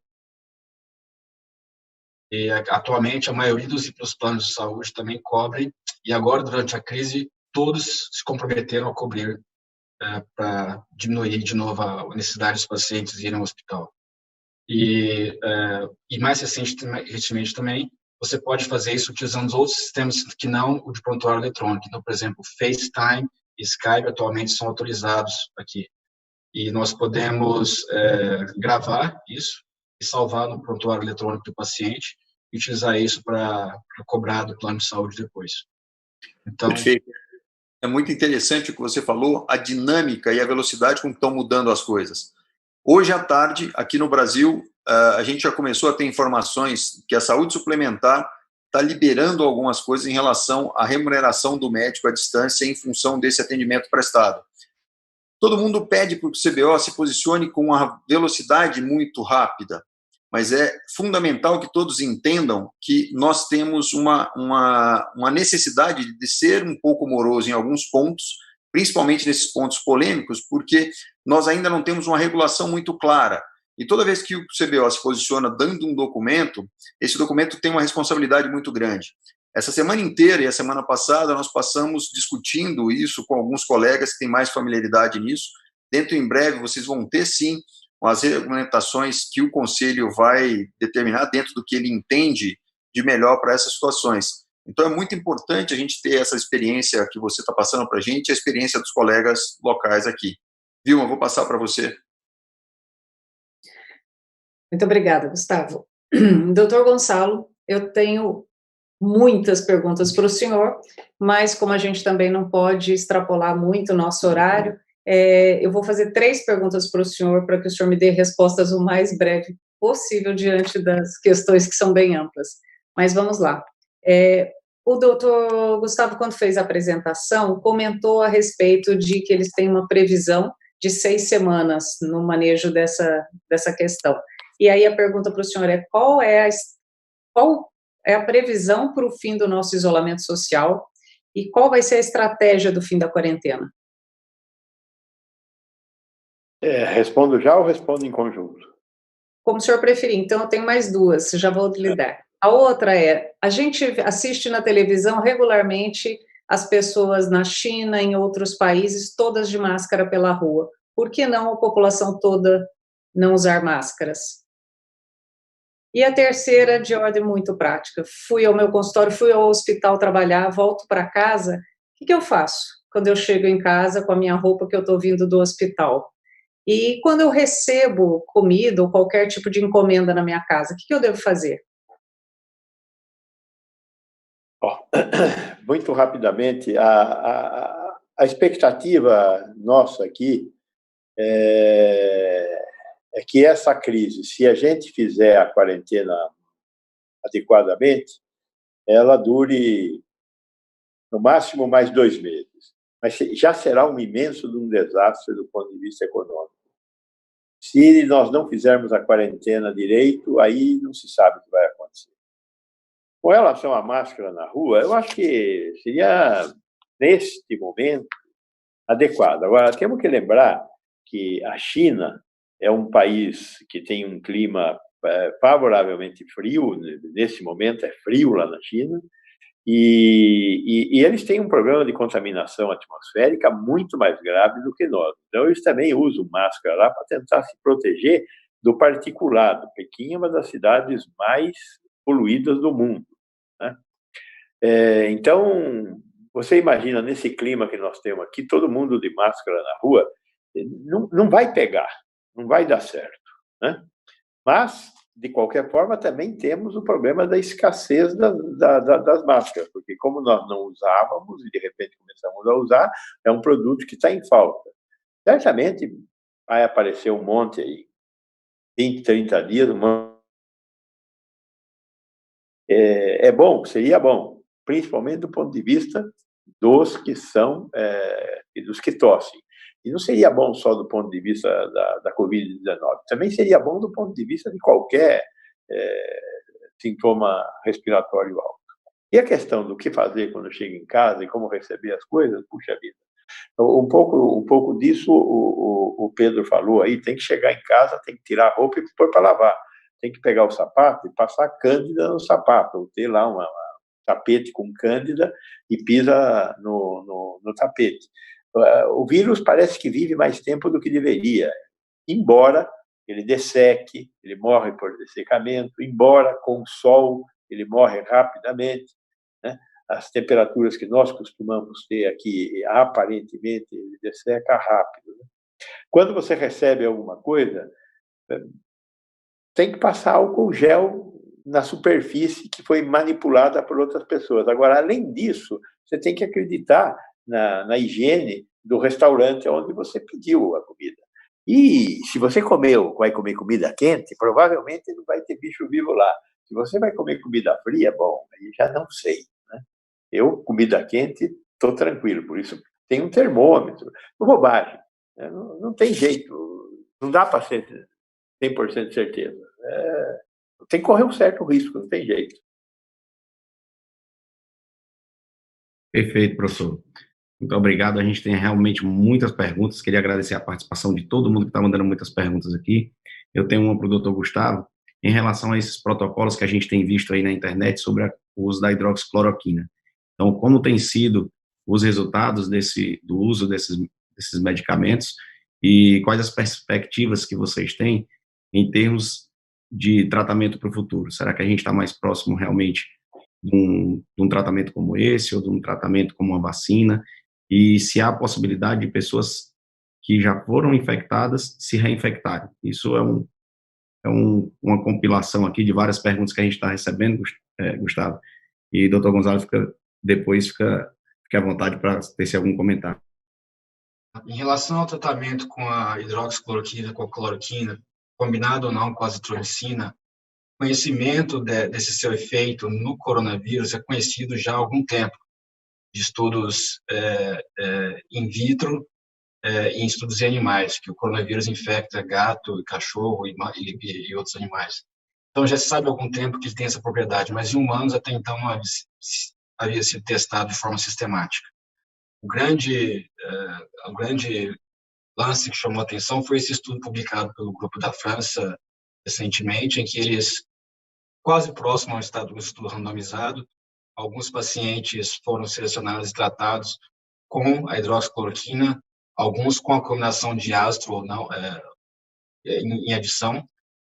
E atualmente a maioria dos planos de saúde também cobrem, e agora durante a crise todos se comprometeram a cobrir para diminuir de novo a necessidade dos pacientes irem ao hospital. E mais recentemente também, você pode fazer isso utilizando outros sistemas que não o de prontuário eletrônico. Então, por exemplo, FaceTime e Skype atualmente são autorizados aqui. E nós podemos gravar isso e salvar no prontuário eletrônico do paciente e utilizar isso para cobrar do plano de saúde depois. Então, perfeito. É muito interessante o que você falou, a dinâmica e a velocidade com que estão mudando as coisas. Hoje à tarde, aqui no Brasil, a gente já começou a ter informações que a saúde suplementar está liberando algumas coisas em relação à remuneração do médico à distância em função desse atendimento prestado. Todo mundo pede para o CBO se posicione com uma velocidade muito rápida, mas é fundamental que todos entendam que nós temos uma necessidade de ser um pouco moroso em alguns pontos, principalmente nesses pontos polêmicos, porque nós ainda não temos uma regulação muito clara. E toda vez que o CBO se posiciona dando um documento, esse documento tem uma responsabilidade muito grande. Essa semana inteira e a semana passada nós passamos discutindo isso com alguns colegas que têm mais familiaridade nisso. Dentro em breve vocês vão ter, sim, as regulamentações que o Conselho vai determinar dentro do que ele entende de melhor para essas situações. Então, é muito importante a gente ter essa experiência que você está passando para a gente, a experiência dos colegas locais aqui. Vilma, vou passar para você. Muito obrigada, Gustavo. Doutor Gonçalo, eu tenho muitas perguntas para o senhor, mas como a gente também não pode extrapolar muito o nosso horário, eu vou fazer 3 perguntas para o senhor que o senhor me dê respostas o mais breve possível diante das questões que são bem amplas. Mas vamos lá. O doutor Gustavo, quando fez a apresentação, comentou a respeito de que eles têm uma previsão de 6 semanas no manejo dessa questão. E aí a pergunta para o senhor é qual é a previsão para o fim do nosso isolamento social e qual vai ser a estratégia do fim da quarentena? Respondo já ou respondo em conjunto? Como o senhor preferir. Então, eu tenho mais 2, já vou lhe dar. A outra a gente assiste na televisão regularmente as pessoas na China, em outros países, todas de máscara pela rua. Por que não a população toda não usar máscaras? E a terceira, de ordem muito prática. Fui ao meu consultório, fui ao hospital trabalhar, volto para casa, o que eu faço quando eu chego em casa com a minha roupa que eu estou vindo do hospital? E quando eu recebo comida ou qualquer tipo de encomenda na minha casa, o que eu devo fazer? Muito rapidamente, a expectativa nossa aqui é que essa crise, se a gente fizer a quarentena adequadamente, ela dure no máximo mais 2 meses. Mas já será um imenso desastre do ponto de vista econômico. Se nós não fizermos a quarentena direito, aí não se sabe o que vai acontecer. Com relação à máscara na rua, eu acho que seria, neste momento, adequado. Agora, temos que lembrar que a China é um país que tem um clima favoravelmente frio, nesse momento é frio lá na China, e eles têm um problema de contaminação atmosférica muito mais grave do que nós. Então, eles também usam máscara lá para tentar se proteger do particulado. Pequim é uma das cidades mais poluídas do mundo, né? Então, você imagina, nesse clima que nós temos aqui, todo mundo de máscara na rua, não vai pegar, não vai dar certo, né? Mas, de qualquer forma, também temos o problema da escassez das máscaras, porque como nós não usávamos e de repente começamos a usar, é um produto que está em falta. Certamente vai aparecer um monte aí, 20, 30 dias, bom, seria bom, principalmente do ponto de vista dos que são e dos que tossem. E não seria bom só do ponto de vista da Covid-19, também seria bom do ponto de vista de qualquer sintoma respiratório alto. E a questão do que fazer quando chega em casa e como receber as coisas, puxa vida. Um pouco disso o Pedro falou aí, tem que chegar em casa, tem que tirar a roupa e pôr para lavar. tem que pegar o sapato e passar cândida no sapato, ou ter lá um tapete com cândida e pisa no tapete. O vírus parece que vive mais tempo do que deveria, embora ele desseque, ele morre por dessecamento, embora com o sol ele morre rapidamente, né? As temperaturas que nós costumamos ter aqui, aparentemente, ele desseca rápido, né? Quando você recebe alguma coisa, tem que passar álcool gel na superfície que foi manipulada por outras pessoas. Agora, além disso, você tem que acreditar na higiene do restaurante onde você pediu a comida. E se você vai comer comida quente, provavelmente não vai ter bicho vivo lá. Se você vai comer comida fria, bom, aí já não sei, né? Eu, comida quente, estou tranquilo, por isso tem um termômetro. Bobagem, né? Não tem jeito, não dá para ser 100% de certeza. Tem que correr um certo risco, não tem jeito. Perfeito, professor. Muito obrigado. A gente tem realmente muitas perguntas. Queria agradecer a participação de todo mundo que está mandando muitas perguntas aqui. Eu tenho uma para o doutor Gustavo, em relação a esses protocolos que a gente tem visto aí na internet sobre o uso da hidroxicloroquina. Então, como tem sido os resultados do uso desses medicamentos e quais as perspectivas que vocês têm em termos de tratamento para o futuro? Será que a gente está mais próximo realmente de um tratamento como esse ou de um tratamento como uma vacina? E se há a possibilidade de pessoas que já foram infectadas se reinfectarem? Isso é uma compilação aqui de várias perguntas que a gente está recebendo, Gustavo. E doutor Gonzalo fica à vontade para ter algum comentário. Em relação ao tratamento com a hidroxicloroquina, com a cloroquina, combinado ou não com a azitromicina, conhecimento desse seu efeito no coronavírus é conhecido já há algum tempo, de estudos in vitro e em estudos em animais, que o coronavírus infecta gato, cachorro e outros animais. Então, já se sabe há algum tempo que ele tem essa propriedade, mas em humanos até então não havia sido testado de forma sistemática. O grande lance que chamou a atenção foi esse estudo publicado pelo grupo da França recentemente, em que eles, quase próximo ao estado do estudo randomizado, alguns pacientes foram selecionados e tratados com a hidroxicloroquina, alguns com a combinação de ácido ou não, em adição,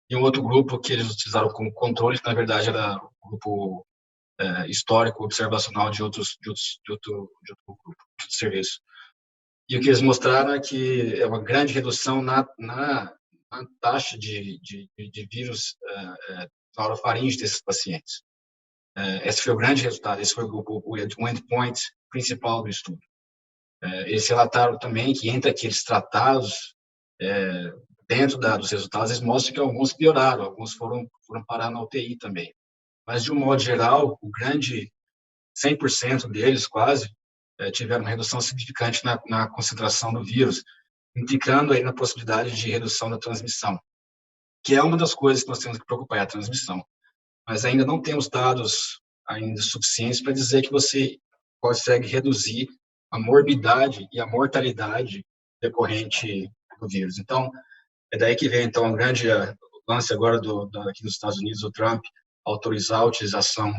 e um outro grupo que eles utilizaram como controle, que na verdade era um grupo histórico, observacional de outro grupo, de outro serviço. E o que eles mostraram é que é uma grande redução na taxa de vírus na orofaringe desses pacientes. Esse foi o grande resultado, esse foi o endpoint principal do estudo. Eles relataram também que entre aqueles tratados, dentro dos resultados, eles mostram que alguns pioraram, alguns foram parar na UTI também. Mas, de um modo geral, o grande 100% deles, quase, tiveram uma redução significante na concentração do vírus, implicando aí na possibilidade de redução da transmissão, que é uma das coisas que nós temos que preocupar, é a transmissão. Mas ainda não temos dados ainda suficientes para dizer que você consegue reduzir a morbidade e a mortalidade decorrente do vírus. Então, é daí que vem, então, o grande lance agora aqui nos Estados Unidos, o Trump autorizar a utilização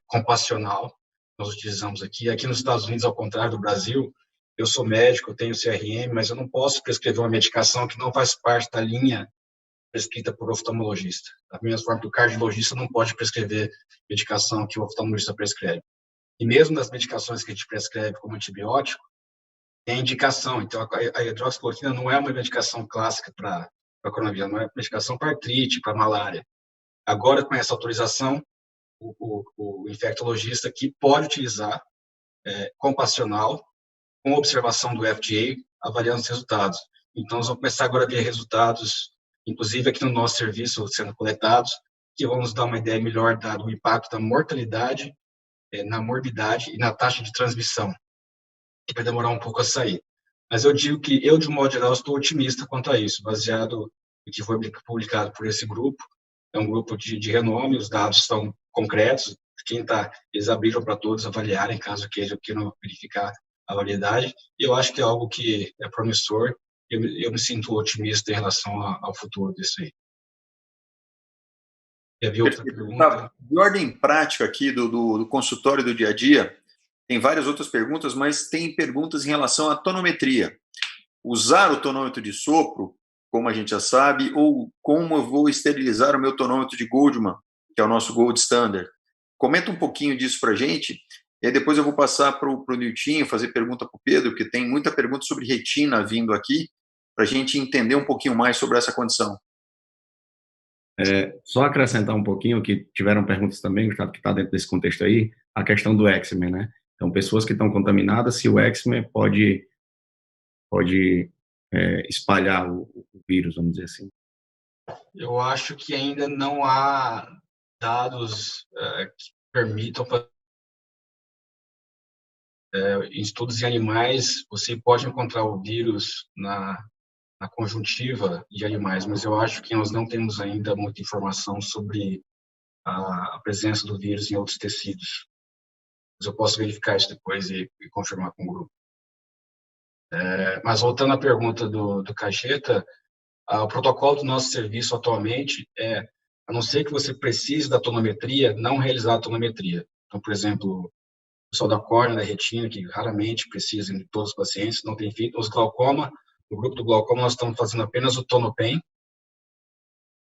compassional, nós utilizamos aqui. Aqui nos Estados Unidos, ao contrário do Brasil, eu sou médico, eu tenho CRM, mas eu não posso prescrever uma medicação que não faz parte da linha prescrita por oftalmologista. Da mesma forma que o cardiologista não pode prescrever medicação que o oftalmologista prescreve. E mesmo nas medicações que a gente prescreve como antibiótico, tem indicação. Então, a hidroxicloroquina não é uma medicação clássica para coronavírus, não é uma medicação para artrite, para malária. Agora, com essa autorização, o infectologista aqui pode utilizar compassional, com observação do FDA, avaliando os resultados. Então, nós vamos começar agora a ver resultados, inclusive aqui no nosso serviço, sendo coletados, que vão nos dar uma ideia melhor do impacto da mortalidade, na morbidade e na taxa de transmissão, que vai demorar um pouco a sair. Mas eu digo que eu, de um modo geral, estou otimista quanto a isso, baseado no que foi publicado por esse grupo. É um grupo de renome, os dados estão concretos, eles abriram para todos avaliarem, caso queiram verificar a validade, e eu acho que é algo que é promissor, eu me sinto otimista em relação ao futuro disso aí. Havia outra pergunta? De ordem prática aqui do consultório do dia a dia, tem várias outras perguntas, mas tem perguntas em relação à tonometria. Usar o tonômetro de sopro, como a gente já sabe, ou como eu vou esterilizar o meu tonômetro de Goldman, que é o nosso Gold Standard. Comenta um pouquinho disso para a gente, e aí depois eu vou passar para o Niltinho, fazer pergunta para o Pedro, porque tem muita pergunta sobre retina vindo aqui, para a gente entender um pouquinho mais sobre essa condição. Só acrescentar um pouquinho, que tiveram perguntas também, Gustavo, que está dentro desse contexto aí, a questão do eczema, né? Então, pessoas que estão contaminadas, se o eczema pode espalhar o vírus, vamos dizer assim. Eu acho que ainda não há dados que permitam em estudos em animais, você pode encontrar o vírus na conjuntiva de animais, mas eu acho que nós não temos ainda muita informação sobre a presença do vírus em outros tecidos. Mas eu posso verificar isso depois e confirmar com o grupo. Mas voltando à pergunta do Cacheta, o protocolo do nosso serviço atualmente a não ser que você precise da tonometria, não realizar a tonometria. Então, por exemplo, o pessoal da córnea, da retina, que raramente precisa de todos os pacientes, não tem feito. Os glaucoma, no grupo do glaucoma, nós estamos fazendo apenas o tonopen.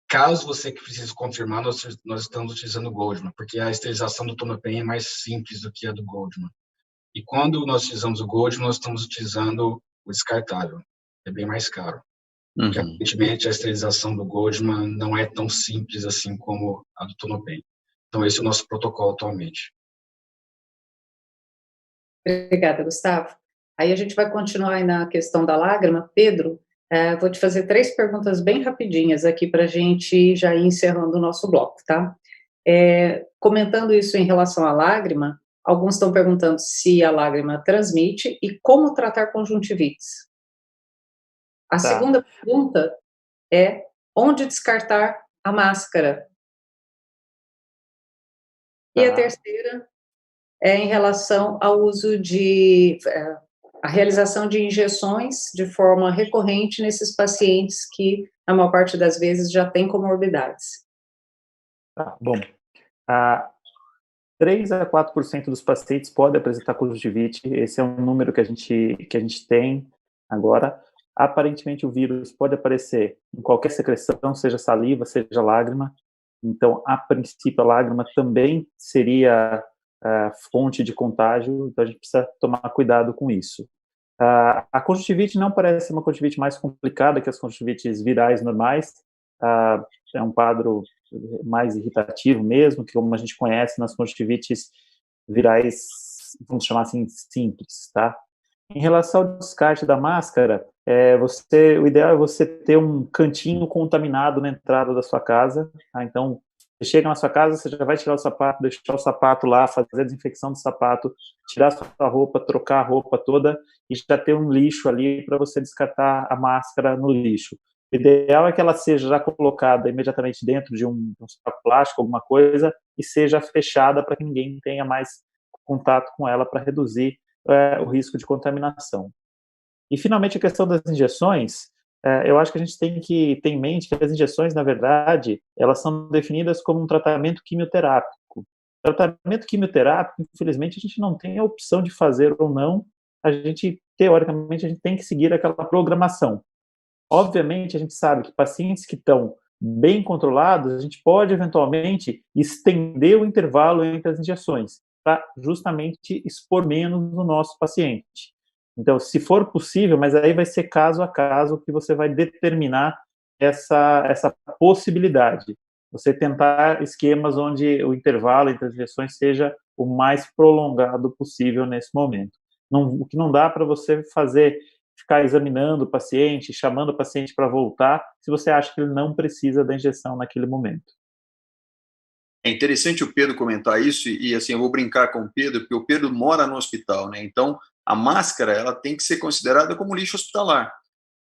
Caso você precise confirmar, nós estamos utilizando o Goldman, porque a esterilização do tonopen é mais simples do que a do Goldman. E quando nós utilizamos o Goldman, nós estamos utilizando o descartável. É bem mais caro. Porque, aparentemente, a esterilização do Goldman não é tão simples assim como a do tonopen. Então, esse é o nosso protocolo atualmente. Obrigada, Gustavo. Aí a gente vai continuar aí na questão da lágrima. Pedro, vou te fazer 3 perguntas bem rapidinhas aqui para a gente já ir encerrando o nosso bloco, tá? Comentando isso em relação à lágrima, alguns estão perguntando se a lágrima transmite e como tratar conjuntivites. A segunda pergunta é onde descartar a máscara. E a terceira é em relação ao uso a realização de injeções de forma recorrente nesses pacientes que, na maior parte das vezes, já têm comorbidades. Bom, 3 a 4% dos pacientes podem apresentar conjuntivite, esse é um número que a gente tem agora. Aparentemente, o vírus pode aparecer em qualquer secreção, seja saliva, seja lágrima, então, a princípio, a lágrima também seria fonte de contágio, então a gente precisa tomar cuidado com isso. A conjuntivite não parece uma conjuntivite mais complicada que as conjuntivites virais normais, é um quadro mais irritativo mesmo, que como a gente conhece nas conjuntivites virais, vamos chamar assim, simples, tá? Em relação ao descarte da máscara, o ideal é você ter um cantinho contaminado na entrada da sua casa, tá? Então, você chega na sua casa, você já vai tirar o sapato, deixar o sapato lá, fazer a desinfecção do sapato, tirar a sua roupa, trocar a roupa toda e já ter um lixo ali para você descartar a máscara no lixo. O ideal é que ela seja já colocada imediatamente dentro de um saco plástico, alguma coisa, e seja fechada para que ninguém tenha mais contato com ela para reduzir o risco de contaminação. E, finalmente, a questão das injeções, eu acho que a gente tem que ter em mente que as injeções, na verdade, elas são definidas como um tratamento quimioterápico. Tratamento quimioterápico, infelizmente, a gente não tem a opção de fazer ou não, teoricamente, a gente tem que seguir aquela programação. Obviamente, a gente sabe que pacientes que estão bem controlados, a gente pode, eventualmente, estender o intervalo entre as injeções, para justamente expor menos o nosso paciente. Então, se for possível, mas aí vai ser caso a caso que você vai determinar essa possibilidade. Você tentar esquemas onde o intervalo entre as injeções seja o mais prolongado possível nesse momento. O que não dá para você ficar examinando o paciente, chamando o paciente para voltar, se você acha que ele não precisa da injeção naquele momento. É interessante o Pedro comentar isso, e assim, eu vou brincar com o Pedro, porque o Pedro mora no hospital, né? Então, a máscara, ela tem que ser considerada como lixo hospitalar.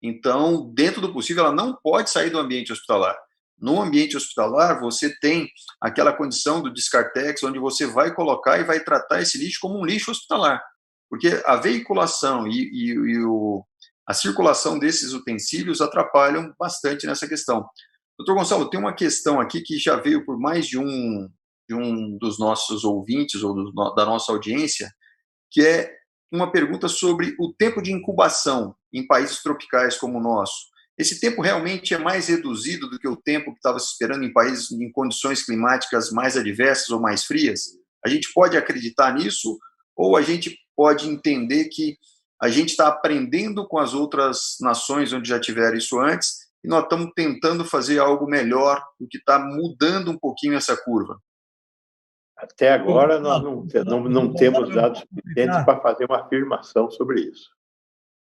Então, dentro do possível, ela não pode sair do ambiente hospitalar. No ambiente hospitalar, você tem aquela condição do Descartex, onde você vai colocar e vai tratar esse lixo como um lixo hospitalar. Porque a veiculação a circulação desses utensílios atrapalham bastante nessa questão. Doutor Gonçalo, tem uma questão aqui que já veio por mais de um dos nossos ouvintes ou da nossa audiência, que é uma pergunta sobre o tempo de incubação em países tropicais como o nosso. Esse tempo realmente é mais reduzido do que o tempo que estava se esperando em países em condições climáticas mais adversas ou mais frias? A gente pode acreditar nisso ou a gente pode entender que a gente está aprendendo com as outras nações onde já tiveram isso antes e nós estamos tentando fazer algo melhor, o que está mudando um pouquinho essa curva? Até agora, nós não temos dados suficientes para fazer uma afirmação sobre isso.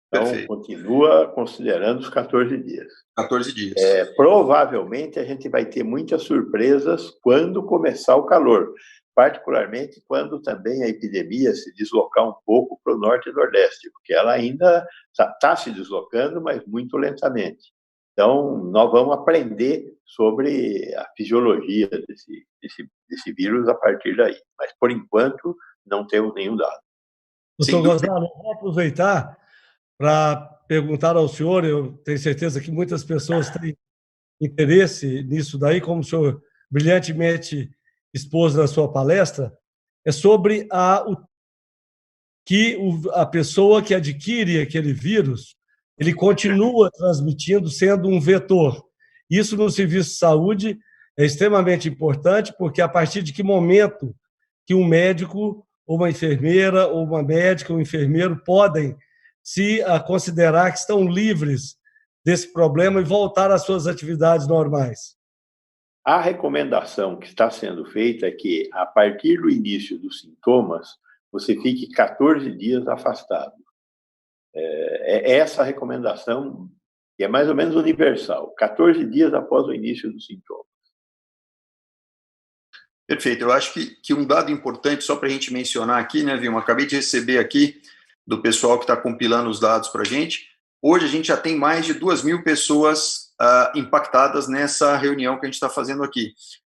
Então, Perfeito. Continua considerando os 14 dias. 14 dias. Provavelmente, a gente vai ter muitas surpresas quando começar o calor, particularmente quando também a epidemia se deslocar um pouco para o norte e nordeste, porque ela ainda está se deslocando, mas muito lentamente. Então, nós vamos aprender sobre a fisiologia desse vírus a partir daí. Mas, por enquanto, não temos nenhum dado. Doutor Gonçalo, eu vou aproveitar para perguntar ao senhor, eu tenho certeza que muitas pessoas têm interesse nisso daí, como o senhor brilhantemente expôs na sua palestra, é sobre a pessoa que adquire aquele vírus, ele continua transmitindo, sendo um vetor. Isso no serviço de saúde é extremamente importante, porque a partir de que momento que um médico, ou uma enfermeira, ou uma médica, ou um enfermeiro podem se considerar que estão livres desse problema e voltar às suas atividades normais? A recomendação que está sendo feita é que, a partir do início dos sintomas, você fique 14 dias afastado. É essa a recomendação, que é mais ou menos universal, 14 dias após o início dos sintomas. Perfeito. Eu acho que um dado importante, só para a gente mencionar aqui, né, Vilma? Acabei de receber aqui do pessoal que está compilando os dados para a gente. Hoje a gente já tem mais de 2.000 pessoas impactadas nessa reunião que a gente está fazendo aqui.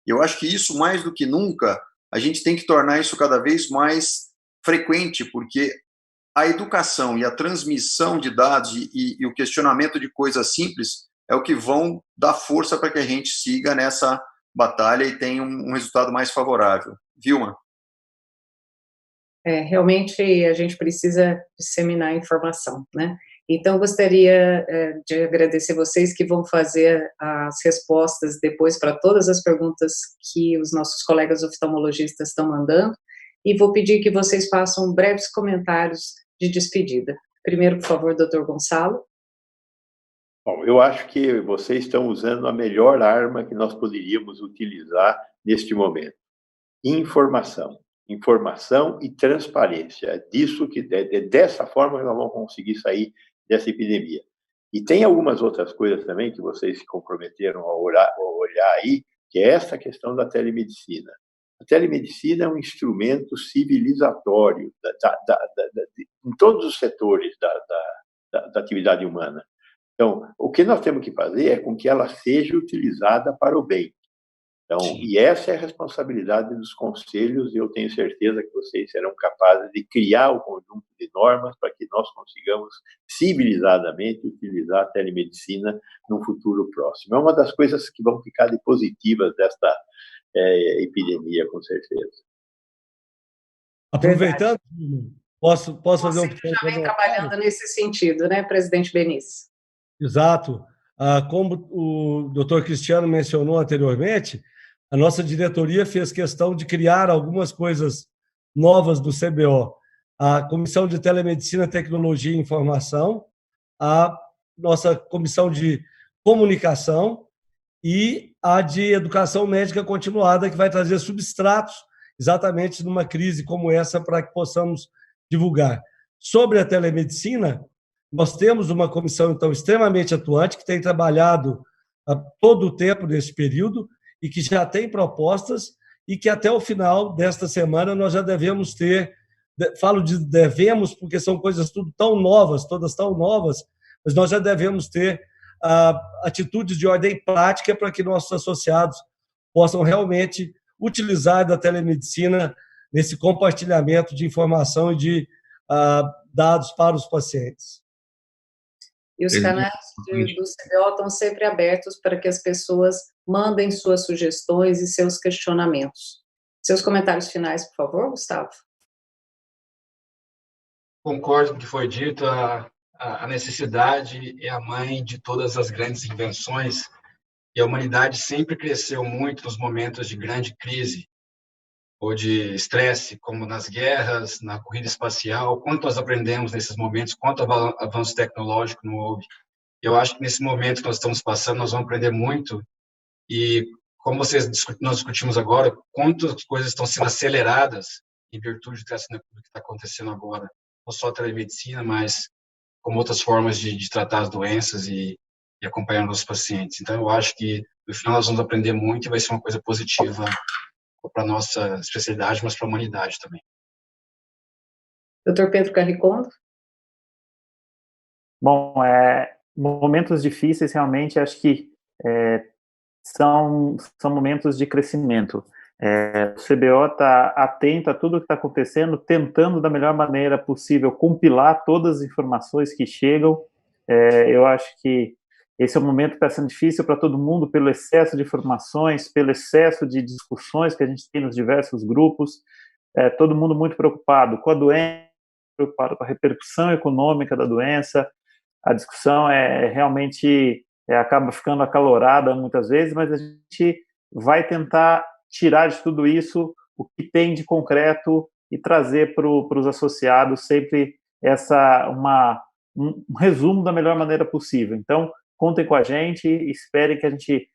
E eu acho que isso, mais do que nunca, a gente tem que tornar isso cada vez mais frequente, porque a educação e a transmissão de dados e o questionamento de coisas simples é o que vão dar força para que a gente siga nessa batalha e tenha um resultado mais favorável. Vilma? Realmente a gente precisa disseminar informação, né? Então, gostaria de agradecer vocês que vão fazer as respostas depois para todas as perguntas que os nossos colegas oftalmologistas estão mandando, e vou pedir que vocês façam breves comentários de despedida. Primeiro, por favor, doutor Gonçalo. Bom, eu acho que vocês estão usando a melhor arma que nós poderíamos utilizar neste momento. Informação e transparência. É dessa forma que nós vamos conseguir sair dessa epidemia. E tem algumas outras coisas também que vocês se comprometeram a olhar aí, que é essa questão da telemedicina. A telemedicina é um instrumento civilizatório em todos os setores da atividade humana. Então, o que nós temos que fazer é com que ela seja utilizada para o bem. Então, e essa é a responsabilidade dos conselhos, e eu tenho certeza que vocês serão capazes de criar o conjunto de normas para que nós consigamos civilizadamente utilizar a telemedicina no futuro próximo. É uma das coisas que vão ficar de positivas desta epidemia, com certeza. Aproveitando, posso fazer um... Você já vem trabalhando nesse sentido, né, presidente Benício? Exato. Como o doutor Cristiano mencionou anteriormente, a nossa diretoria fez questão de criar algumas coisas novas do CBO. A Comissão de Telemedicina, Tecnologia e Informação, a nossa Comissão de Comunicação e a de Educação Médica Continuada, que vai trazer substratos exatamente numa crise como essa para que possamos divulgar. Sobre a telemedicina, nós temos uma comissão, então, extremamente atuante, que tem trabalhado todo o tempo nesse período e que já tem propostas e que até o final desta semana nós já devemos ter, falo de devemos porque são coisas tudo tão novas, todas tão novas, mas nós já devemos ter atitudes de ordem prática para que nossos associados possam realmente utilizar da telemedicina nesse compartilhamento de informação e de dados para os pacientes. E os canais do CBO estão sempre abertos para que as pessoas mandem suas sugestões e seus questionamentos. Seus comentários finais, por favor, Gustavo. Concordo com o que foi dito. A necessidade é a mãe de todas as grandes invenções, e a humanidade sempre cresceu muito nos momentos de grande crise ou de estresse, como nas guerras, na corrida espacial. Quanto nós aprendemos nesses momentos, quanto avanço tecnológico não houve. Eu acho que nesse momento que nós estamos passando, nós vamos aprender muito, e como nós discutimos agora, quantas coisas estão sendo aceleradas em virtude do que está acontecendo agora, não só a telemedicina, mas como outras formas de tratar as doenças e acompanhar os pacientes. Então, eu acho que, no final, nós vamos aprender muito e vai ser uma coisa positiva para a nossa especialidade, mas para a humanidade também. Dr. Pedro Carricondo? Bom, momentos difíceis, realmente, acho que são momentos de crescimento. O CBO está atento a tudo que está acontecendo, tentando da melhor maneira possível compilar todas as informações que chegam. Eu acho que esse é um momento que está sendo difícil para todo mundo, pelo excesso de informações, pelo excesso de discussões que a gente tem nos diversos grupos. Todo mundo muito preocupado com a doença, preocupado com a repercussão econômica da doença. A discussão realmente acaba ficando acalorada muitas vezes, mas a gente vai tentar tirar de tudo isso o que tem de concreto e trazer para os associados sempre um resumo da melhor maneira possível. Então, contem com a gente, esperem que a gente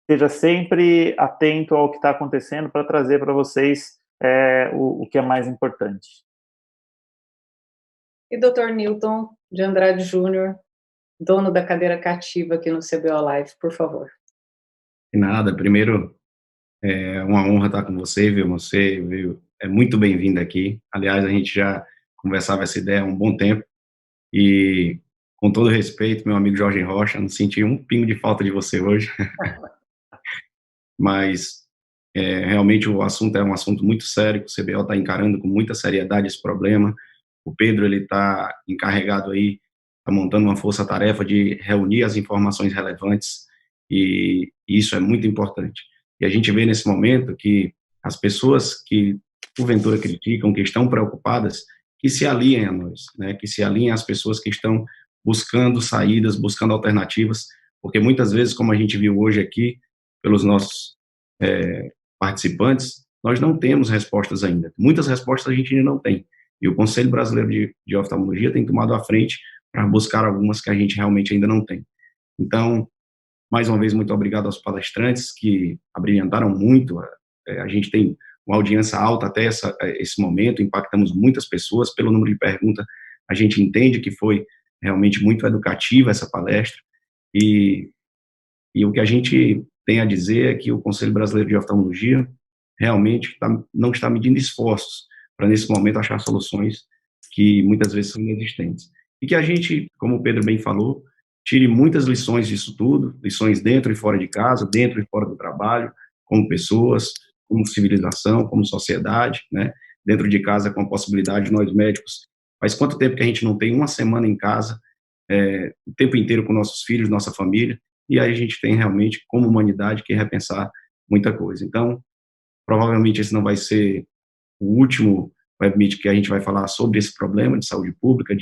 esteja sempre atento ao que está acontecendo para trazer para vocês o que é mais importante. E Dr. Newton de Andrade Júnior, dono da cadeira cativa aqui no CBO Live, por favor. De nada, primeiro, é uma honra estar com você, viu? Você é muito bem-vindo aqui. Aliás, a gente já conversava essa ideia há um bom tempo e, com todo respeito, meu amigo Jorge Rocha, não senti um pingo de falta de você hoje. Mas, realmente, o assunto é um assunto muito sério, que o CBO está encarando com muita seriedade esse problema. O Pedro, ele está encarregado aí, está montando uma força-tarefa de reunir as informações relevantes, e isso é muito importante. E a gente vê nesse momento que as pessoas que, porventura, criticam, que estão preocupadas, que se aliem a nós, né? Que se aliem às pessoas que estão buscando saídas, buscando alternativas, porque muitas vezes, como a gente viu hoje aqui, pelos nossos participantes, nós não temos respostas ainda. Muitas respostas a gente ainda não tem. E o Conselho Brasileiro de Oftalmologia tem tomado a frente para buscar algumas que a gente realmente ainda não tem. Então, mais uma vez, muito obrigado aos palestrantes que abrilhantaram muito. A gente tem uma audiência alta até esse momento, impactamos muitas pessoas. Pelo número de perguntas, a gente entende que foi realmente muito educativa essa palestra. E o que a gente tem a dizer é que o Conselho Brasileiro de Oftalmologia realmente não está medindo esforços para, nesse momento, achar soluções que muitas vezes são inexistentes. E que a gente, como o Pedro bem falou, tire muitas lições disso tudo, lições dentro e fora de casa, dentro e fora do trabalho, como pessoas, como civilização, como sociedade, né? Dentro de casa, com a possibilidade de nós médicos, faz quanto tempo que a gente não tem uma semana em casa, o tempo inteiro com nossos filhos, nossa família, e aí a gente tem realmente, como humanidade, que repensar muita coisa. Então, provavelmente esse não vai ser o último webmeet que a gente vai falar sobre esse problema de saúde pública,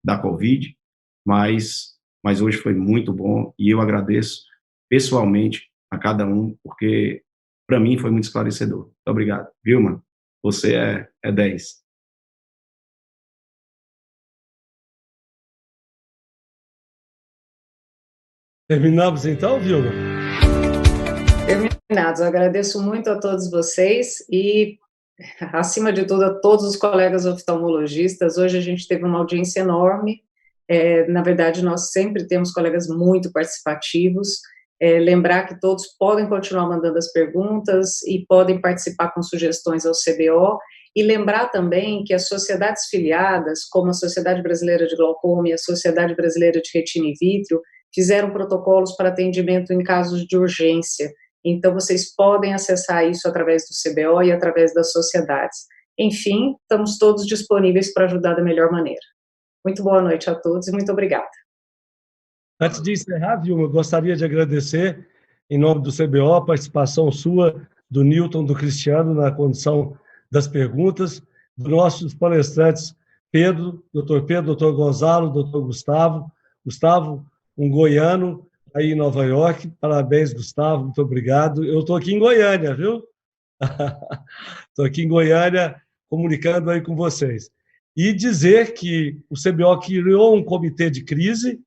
da Covid, mas hoje foi muito bom e eu agradeço pessoalmente a cada um, porque para mim foi muito esclarecedor. Muito obrigado. Vilma, você é 10. Terminamos então, Vilma? Terminados. Eu agradeço muito a todos vocês e, acima de tudo, a todos os colegas oftalmologistas. Hoje a gente teve uma audiência enorme. Na verdade, nós sempre temos colegas muito participativos. Lembrar que todos podem continuar mandando as perguntas e podem participar com sugestões ao CBO. E lembrar também que as sociedades filiadas, como a Sociedade Brasileira de Glaucoma e a Sociedade Brasileira de Retina e Vítreo, fizeram protocolos para atendimento em casos de urgência. Então, vocês podem acessar isso através do CBO e através das sociedades. Enfim, estamos todos disponíveis para ajudar da melhor maneira. Muito boa noite a todos e muito obrigada. Antes de encerrar, Vilma, eu gostaria de agradecer, em nome do CBO, a participação sua, do Newton, do Cristiano, na condição das perguntas, dos nossos palestrantes, Pedro, doutor Gonzalo, doutor Gustavo, um goiano aí em Nova York. Parabéns, Gustavo, muito obrigado. Eu estou aqui em Goiânia, viu? Estou aqui em Goiânia comunicando aí com vocês. E dizer que o CBO criou um comitê de crise,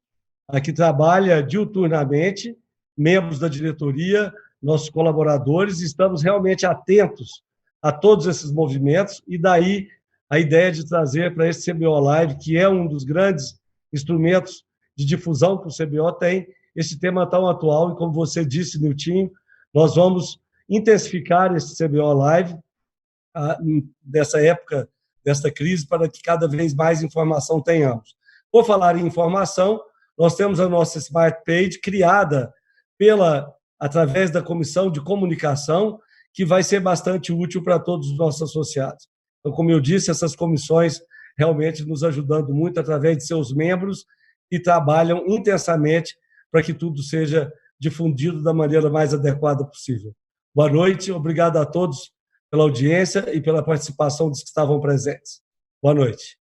que trabalha diuturnamente, membros da diretoria, nossos colaboradores, estamos realmente atentos a todos esses movimentos, e daí a ideia de trazer para esse CBO Live, que é um dos grandes instrumentos de difusão que o CBO tem, esse tema tão atual, e como você disse, Niltinho, nós vamos intensificar esse CBO Live dessa época, desta crise, para que cada vez mais informação tenhamos. Por falar em informação, nós temos a nossa Smart Page criada através da Comissão de Comunicação, que vai ser bastante útil para todos os nossos associados. Então, como eu disse, essas comissões realmente nos ajudando muito através de seus membros e trabalham intensamente para que tudo seja difundido da maneira mais adequada possível. Boa noite, obrigado a todos pela audiência e pela participação dos que estavam presentes. Boa noite.